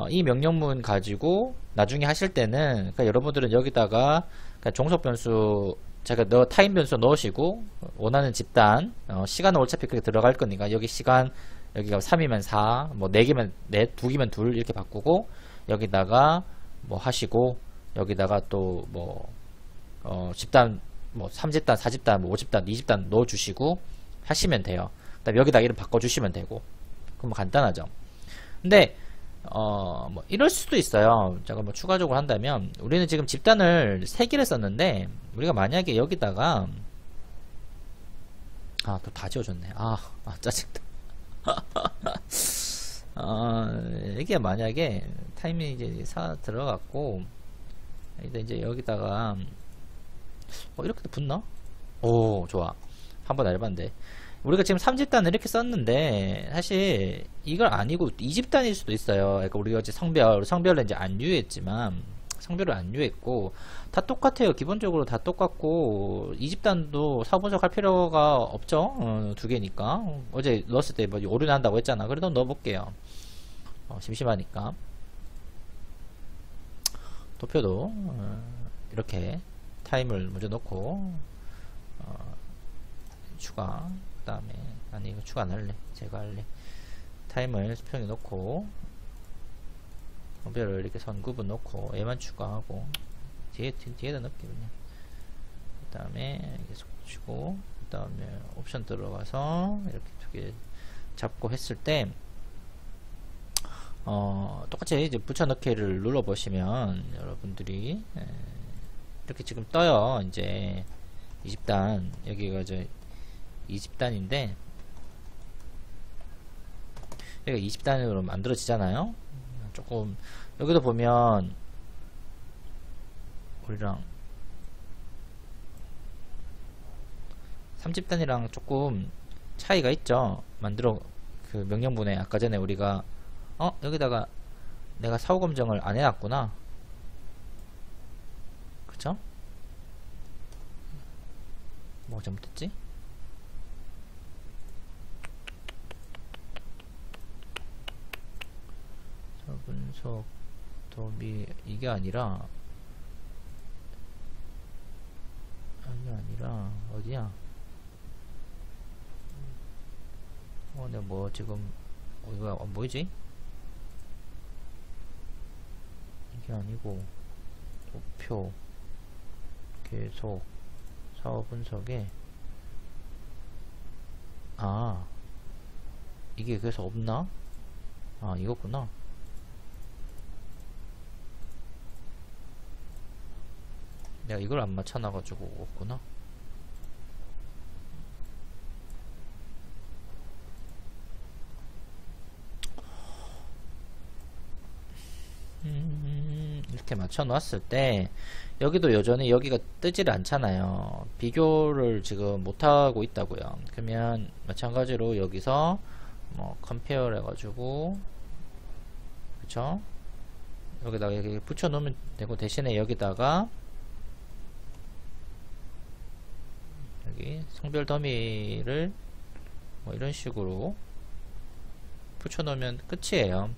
이 명령문 가지고 나중에 하실 때는 그러니까 여러분들은 여기다가 그러니까 종속 변수 제가 타임 변수 넣으시고 원하는 집단 시간은 어차피 그렇게 들어갈 거니까 여기 시간 여기가 3이면 4, 뭐 4개면 4, 2개면 2 이렇게 바꾸고 여기다가 뭐 하시고 여기다가 또 뭐 집단 뭐 3집단, 4집단, 뭐 5집단, 2집단 넣어 주시고 하시면 돼요. 그다음에 여기다 이름 바꿔 주시면 되고. 그럼 뭐 간단하죠. 근데 뭐 이럴 수도 있어요. 제가 뭐 추가적으로 한다면 우리는 지금 집단을 3개를 썼는데 우리가 만약에 여기다가 또 다 지워졌네. 짜증나. 이게 만약에 타이밍이 이제 들어갔고 이제 여기다가 이렇게도 붙나? 오, 좋아. 한번 알아봤는데 우리가 지금 3집단을 이렇게 썼는데 사실 이걸 아니고 2집단일 수도 있어요. 그러니까 우리가 이제 성별을 이제 안 유효했지만 성별을 안 유효했고 다 똑같아요. 기본적으로 다 똑같고 2집단도 사분석 할 필요가 없죠. 2개니까 어제 넣었을 때 뭐 오류 난다고 했잖아. 그래도 넣어볼게요. 심심하니까 도표도 이렇게 타임을 먼저 넣고 추가 그 다음에 아니 이거 추가 안 할래. 제가 할래. 타임을 수평에 넣고 성별을 이렇게 선구분 넣고 얘만 추가하고 뒤에다 넣을게 그냥. 그 다음에 계속 주고 그 다음에 옵션 들어가서 이렇게 2개 잡고 했을 때 똑같이 이제 붙여넣기를 눌러보시면 여러분들이 이렇게 지금 떠요. 이제 2집단 여기가 이제 2집단인데 여기가 2집단으로 만들어지잖아요. 조금 여기도 보면 우리랑 3집단이랑 조금 차이가 있죠. 그 명령문에 아까 전에 우리가 여기다가 내가 사후 검증을 안 해놨구나. 그쵸? 뭐 잘못했지? 분석 도미 이게 아니라 어디야? 내가 뭐 지금 이거 뭐지? 이게 아니고 목표 계속 사업 분석에 이게 그래서 없나? 이거구나. 내가 이걸 안 맞춰놔가지고 없구나. 이렇게 맞춰놨을 때 여기도 여전히 여기가 뜨질 않잖아요. 비교를 지금 못하고 있다고요. 그러면 마찬가지로 여기서 뭐 컴페어 해가지고 그쵸? 여기다가 이렇게 붙여놓으면 되고 대신에 여기다가 여기 성별 더미를 뭐 이런 식으로 붙여놓으면 끝이에요.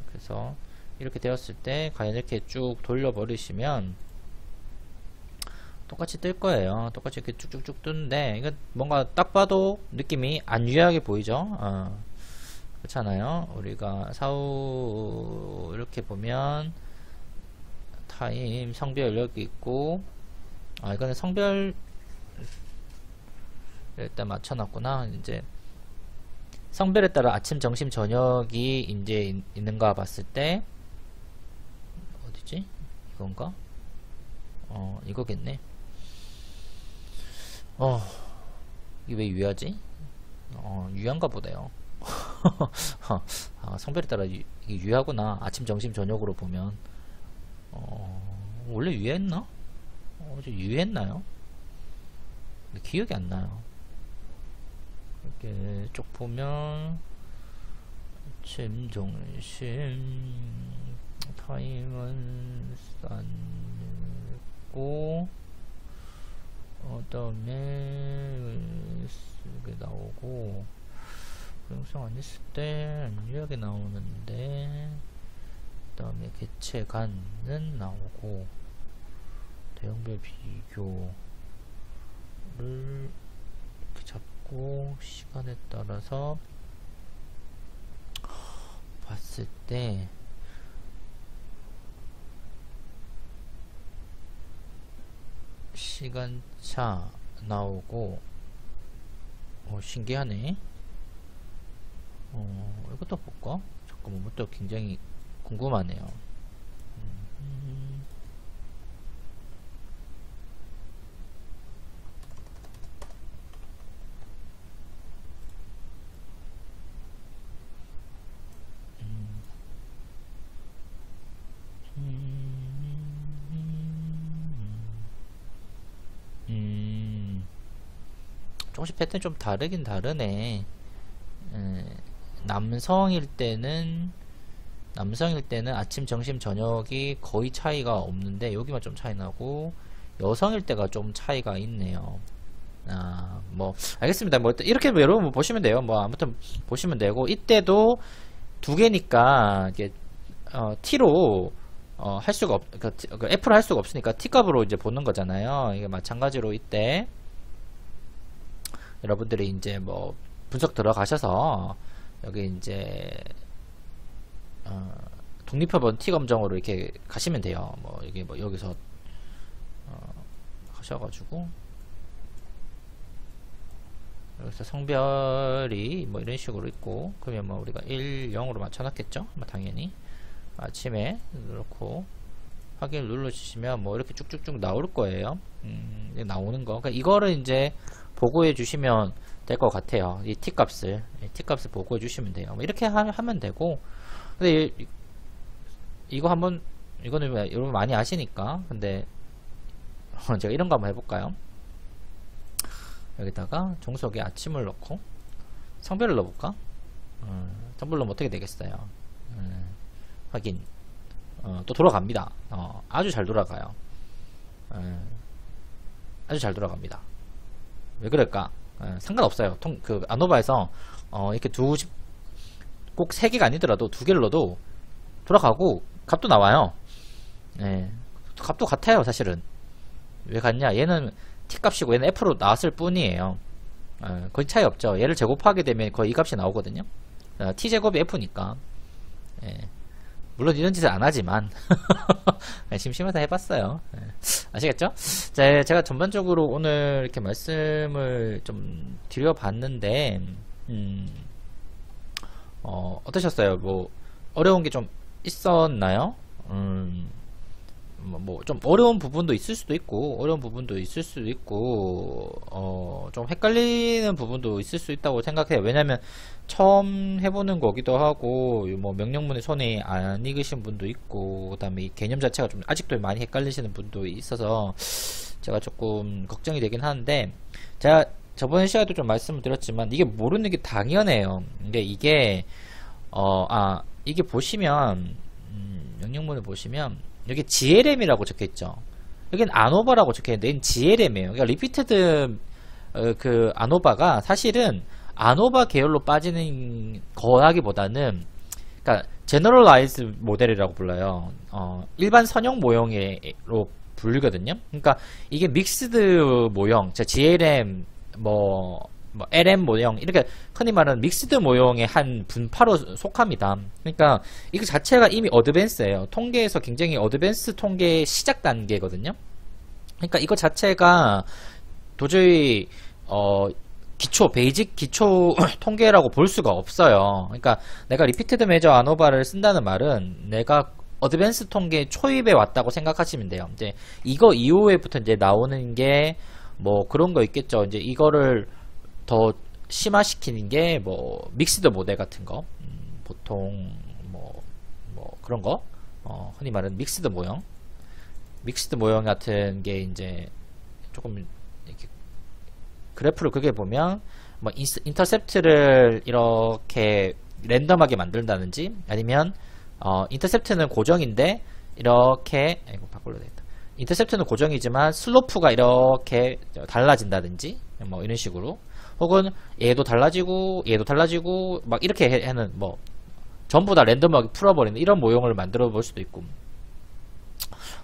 그래서 이렇게 되었을 때 과연 이렇게 쭉 돌려버리시면 똑같이 뜰 거예요. 똑같이 이렇게 쭉쭉쭉 뜨는데 이거 뭔가 딱 봐도 느낌이 안 유효하게 보이죠. 그렇잖아요. 우리가 사후 이렇게 보면 타임 성별 여기 있고 이거는 성별 일단 맞춰놨구나. 이제 성별에 따라 아침, 점심, 저녁이 이제 있는가 봤을 때 어디지? 이건가? 이거겠네. 이게 왜 유효하지? 유효한가 보네요. 성별에 따라 이게 유효하구나. 아침, 점심, 저녁으로 보면 원래 유효했나? 어제 유효했나요? 기억이 안 나요. 이렇게 쭉 보면 아침, 점심 타임은 싼고 다음에 이게 나오고 형성 안 했을 때 유리하게 나오는데, 그 다음에 개체간은 나오고, 대형별 비교를 이렇게 잡고 시간에 따라서 봤을 때 시간차 나오고, 신기하네. 이것도 볼까? 잠깐만, 이것도 굉장히 궁금하네요. 조금씩 패턴이 좀 다르긴 다르네. 남성일 때는 아침, 점심, 저녁이 거의 차이가 없는데 여기만 좀 차이 나고, 여성일 때가 좀 차이가 있네요. 뭐 알겠습니다. 뭐 이렇게 여러분 보시면 돼요. 뭐 아무튼 보시면 되고, 이때도 두 개니까 이게 T로 할 수가 F로 할 수가 없으니까 T 값으로 이제 보는 거잖아요. 이게 마찬가지로 이때 여러분들이 이제 뭐 분석 들어가셔서 여기 이제 독립표본 T 검정으로 이렇게 가시면 돼요. 뭐 이게 뭐 여기서 하셔가지고 여기서 성별이 뭐 이런 식으로 있고, 그러면 뭐 우리가 1, 0으로 맞춰놨겠죠? 뭐 당연히 아침에 이렇고 확인을 눌러주시면 뭐 이렇게 쭉쭉쭉 나올 거예요. 나오는 거. 그러니까 이거를 이제 보고해 주시면 될 것 같아요. 이 T값을 보고해 주시면 돼요. 뭐 이렇게 하면 되고, 근데 이거 한번, 이거는 여러분 많이 아시니까, 근데 제가 이런 거 한번 해볼까요? 여기다가 종속에 아침을 넣고 성별을 넣어볼까? 성별 넣으면 어떻게 되겠어요? 확인. 또 돌아갑니다. 아주 잘 돌아가요. 아주 잘 돌아갑니다. 왜 그럴까? 상관없어요. 그 아노바에서 이렇게 꼭 3개가 아니더라도 2개를 넣어도 돌아가고 값도 나와요. 값도 같아요, 사실은. 왜 같냐? 얘는 T값이고 얘는 F로 나왔을 뿐이에요. 거의 차이 없죠. 얘를 제곱하게 되면 거의 이 값이 나오거든요. T제곱이 F니까. 물론 이런 짓을 안 하지만 심심해서 해봤어요. 아시겠죠? 자, 제가 전반적으로 오늘 이렇게 말씀을 좀 드려봤는데 어떠셨어요? 뭐 어려운 게 좀 있었나요? 뭐 좀 어려운 부분도 있을 수도 있고 어려운 부분도 있을 수도 있고 좀 헷갈리는 부분도 있을 수 있다고 생각해요. 왜냐면 처음 해보는 거기도 하고 뭐 명령문에 손이 안 익으신 분도 있고, 그 다음에 이 개념 자체가 좀 아직도 많이 헷갈리시는 분도 있어서 제가 조금 걱정이 되긴 하는데, 제가 저번 시간에도 좀 말씀을 드렸지만 이게 모르는 게 당연해요. 근데 이게 이게 보시면 명령문을 보시면 여기 GLM이라고 적혀있죠. 여긴 아노바라고 적혀있는데 여긴 GLM이에요. 그러니까 리피테드 그 아노바가 사실은 아노바 계열로 빠지는 거라기보다는, 그러니까 제너럴라이즈 모델이라고 불러요. 일반 선형 모형으로 불리거든요. 그러니까 이게 믹스드 모형, GLM 뭐 LM 모형, 이렇게 흔히 말하는 믹스드 모형의 한 분파로 속합니다. 그러니까 이거 자체가 이미 어드밴스예요. 통계에서 굉장히 어드밴스 통계 시작 단계거든요. 그러니까 이거 자체가 도저히 베이직 기초 통계라고 볼 수가 없어요. 그러니까 내가 리피티드 메저 아노바를 쓴다는 말은 내가 어드밴스 통계 초입에 왔다고 생각하시면 돼요. 이제 이거 이후에부터 이제 나오는 게 뭐 그런 거 있겠죠. 이제 이거를 더 심화시키는 게 뭐 믹스드 모델 같은 거, 보통 뭐 그런 거, 흔히 말하는 믹스드 모형 같은 게 이제 조금 이렇게 그래프를 그게 보면 뭐 인터셉트를 이렇게 랜덤하게 만든다든지, 아니면 인터셉트는 고정인데 이렇게 바꾸려 되겠다. 인터셉트는 고정이지만 슬로프가 이렇게 달라진다든지 뭐 이런 식으로, 혹은 얘도 달라지고 막 이렇게 하는, 뭐 전부 다 랜덤하게 풀어버리는 이런 모형을 만들어 볼 수도 있고,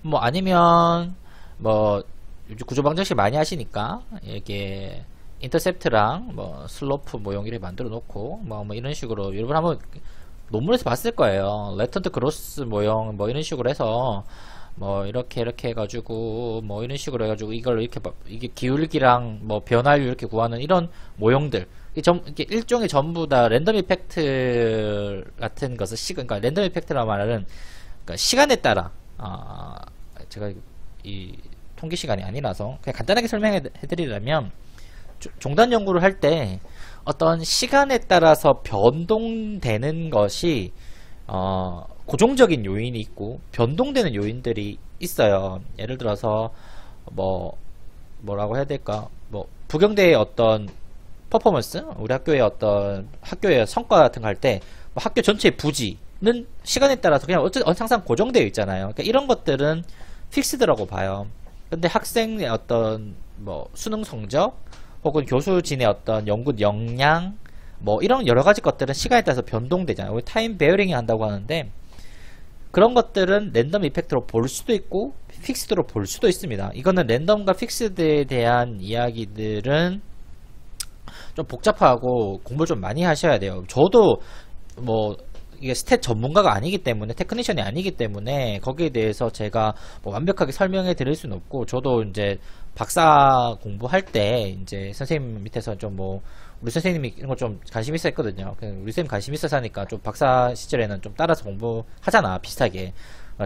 뭐 아니면 뭐 요즘 구조방정식 많이 하시니까 이게 인터셉트랑 뭐 슬로프 모형 이렇게 만들어 놓고 뭐 이런 식으로, 여러분 한번 논문에서 봤을 거예요. 레턴트 그로스 모형 뭐 이런 식으로 해서 뭐 이렇게 해가지고 뭐 이런 식으로 해가지고 이걸 이렇게 이게 기울기랑 뭐 변화율 이렇게 구하는 이런 모형들, 이게 일종의 전부 다 랜덤 이펙트 같은 것을 그러니까 랜덤 이펙트라 말하는, 그러니까 시간에 따라, 제가 이 통계 시간이 아니라서 그냥 간단하게 설명해 드리려면, 종단 연구를 할 때 어떤 시간에 따라서 변동되는 것이 고정적인 요인이 있고 변동되는 요인들이 있어요. 예를 들어서 뭐라고 해야 될까, 뭐 부경대의 어떤 퍼포먼스, 우리 학교의 어떤 학교의 성과 같은 거 할 때 뭐 학교 전체의 부지는 시간에 따라서 그냥 항상 고정되어 있잖아요. 그러니까 이런 것들은 픽스드라고 봐요. 근데 학생의 어떤 뭐 수능 성적 혹은 교수진의 어떤 연구 역량 뭐 이런 여러 가지 것들은 시간에 따라서 변동되잖아요. 우리 타임 베어링이 한다고 하는데, 그런 것들은 랜덤 이펙트로 볼 수도 있고 픽스드로 볼 수도 있습니다. 이거는 랜덤과 픽스드에 대한 이야기들은 좀 복잡하고 공부를 좀 많이 하셔야 돼요. 저도 뭐 이게 스탯 전문가가 아니기 때문에, 테크니션이 아니기 때문에 거기에 대해서 제가 뭐 완벽하게 설명해 드릴 수는 없고, 저도 이제 박사 공부할 때 이제 선생님 밑에서 좀 뭐 우리 선생님이 이런 거 좀 관심 있어 했거든요. 우리 선생님 관심 있어서 하니까 좀 박사 시절에는 좀 따라서 공부하잖아, 비슷하게.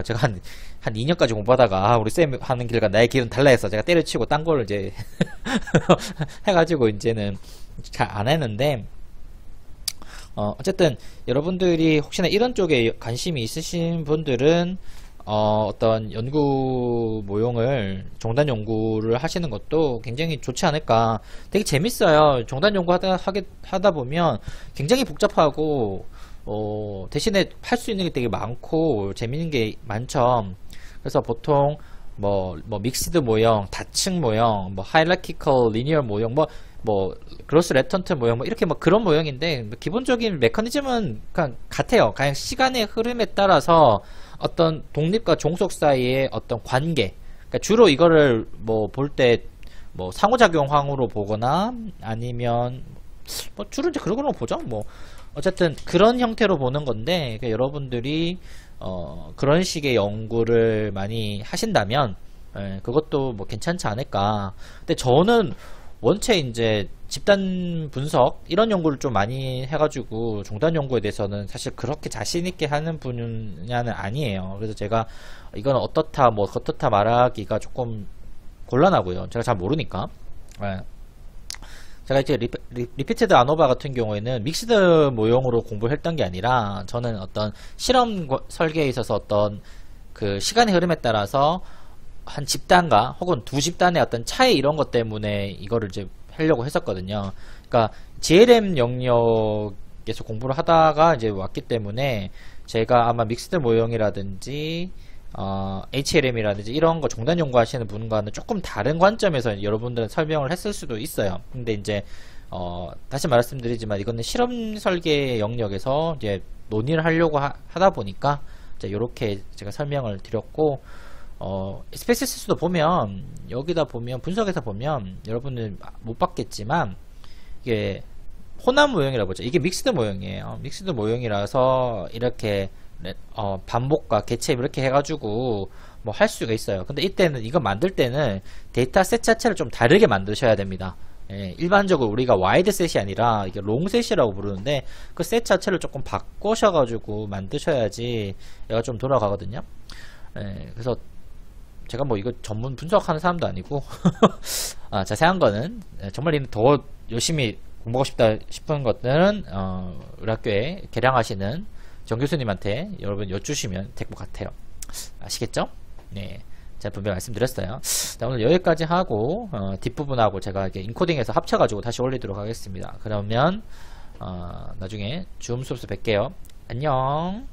제가 한 2년까지 공부하다가 우리 쌤 하는 길과 나의 길은 달라 해서 제가 때려치고 딴 걸 이제 해가지고 이제는 잘 안 했는데, 어쨌든 여러분들이 혹시나 이런 쪽에 관심이 있으신 분들은 어떤 연구 모형을 종단 연구를 하시는 것도 굉장히 좋지 않을까. 되게 재밌어요. 종단 연구 하다 보면 굉장히 복잡하고 대신에 할 수 있는 게 되게 많고 재밌는 게 많죠. 그래서 보통 뭐 믹스드 모형, 다층 모형, 뭐 하이라키컬 리니어 모형, 뭐 그로스 레턴트 모형, 뭐 이렇게 뭐 그런 모형인데, 기본적인 메커니즘은 그냥 같아요. 그냥 시간의 흐름에 따라서 어떤 독립과 종속 사이의 어떤 관계, 그러니까 주로 이거를 뭐 볼 때 뭐 상호작용항으로 보거나 아니면 뭐 주로 이제 그런 걸로 보죠. 뭐 어쨌든 그런 형태로 보는 건데, 그러니까 여러분들이 그런 식의 연구를 많이 하신다면 그것도 뭐 괜찮지 않을까. 근데 저는 원체 이제 집단 분석 이런 연구를 좀 많이 해가지고 종단 연구에 대해서는 사실 그렇게 자신있게 하는 분야는 아니에요. 그래서 제가 이건 어떻다 뭐 어떻다 말하기가 조금 곤란하고요. 제가 잘 모르니까. 제가 이제 리피티드 아노바 같은 경우에는 믹스드 모형으로 공부를 했던 게 아니라, 저는 어떤 실험 설계에 있어서 어떤 그 시간의 흐름에 따라서 한 집단과 혹은 두 집단의 어떤 차이 이런 것 때문에 이거를 이제 하려고 했었거든요. 그러니까 GLM 영역에서 공부를 하다가 이제 왔기 때문에 제가 아마 믹스드 모형이라든지 HLM이라든지 이런 거 종단 연구하시는 분과는 조금 다른 관점에서 여러분들은 설명을 했을 수도 있어요. 근데 이제 다시 말씀드리지만 이거는 실험 설계 영역에서 이제 논의를 하려고 하다 보니까 이제 이렇게 제가 설명을 드렸고, SPSS도 보면 여기다 보면 분석에서 보면 여러분들 못 봤겠지만 이게 혼합 모형이라고 보죠. 이게 믹스드 모형이에요. 믹스드 모형이라서 이렇게 반복과 개체 이렇게 해가지고 뭐 할 수가 있어요. 근데 이때는 이거 만들 때는 데이터셋 자체를 좀 다르게 만드셔야 됩니다. 일반적으로 우리가 와이드 셋이 아니라 이게 롱 셋이라고 부르는데, 그 셋 자체를 조금 바꾸셔가지고 만드셔야지 얘가 좀 돌아가거든요. 그래서 제가 뭐 이거 전문 분석하는 사람도 아니고 자세한 거는 정말 더 열심히 공부하고 싶다 싶은 것들은 우리 학교에 개량하시는 정 교수님한테 여러분 여쭈시면 될 것 같아요. 아시겠죠? 네, 제가 분명히 말씀드렸어요. 자, 오늘 여기까지 하고 뒷부분하고 제가 이렇게 인코딩해서 합쳐가지고 다시 올리도록 하겠습니다. 그러면 나중에 줌 수업에서 뵐게요. 안녕.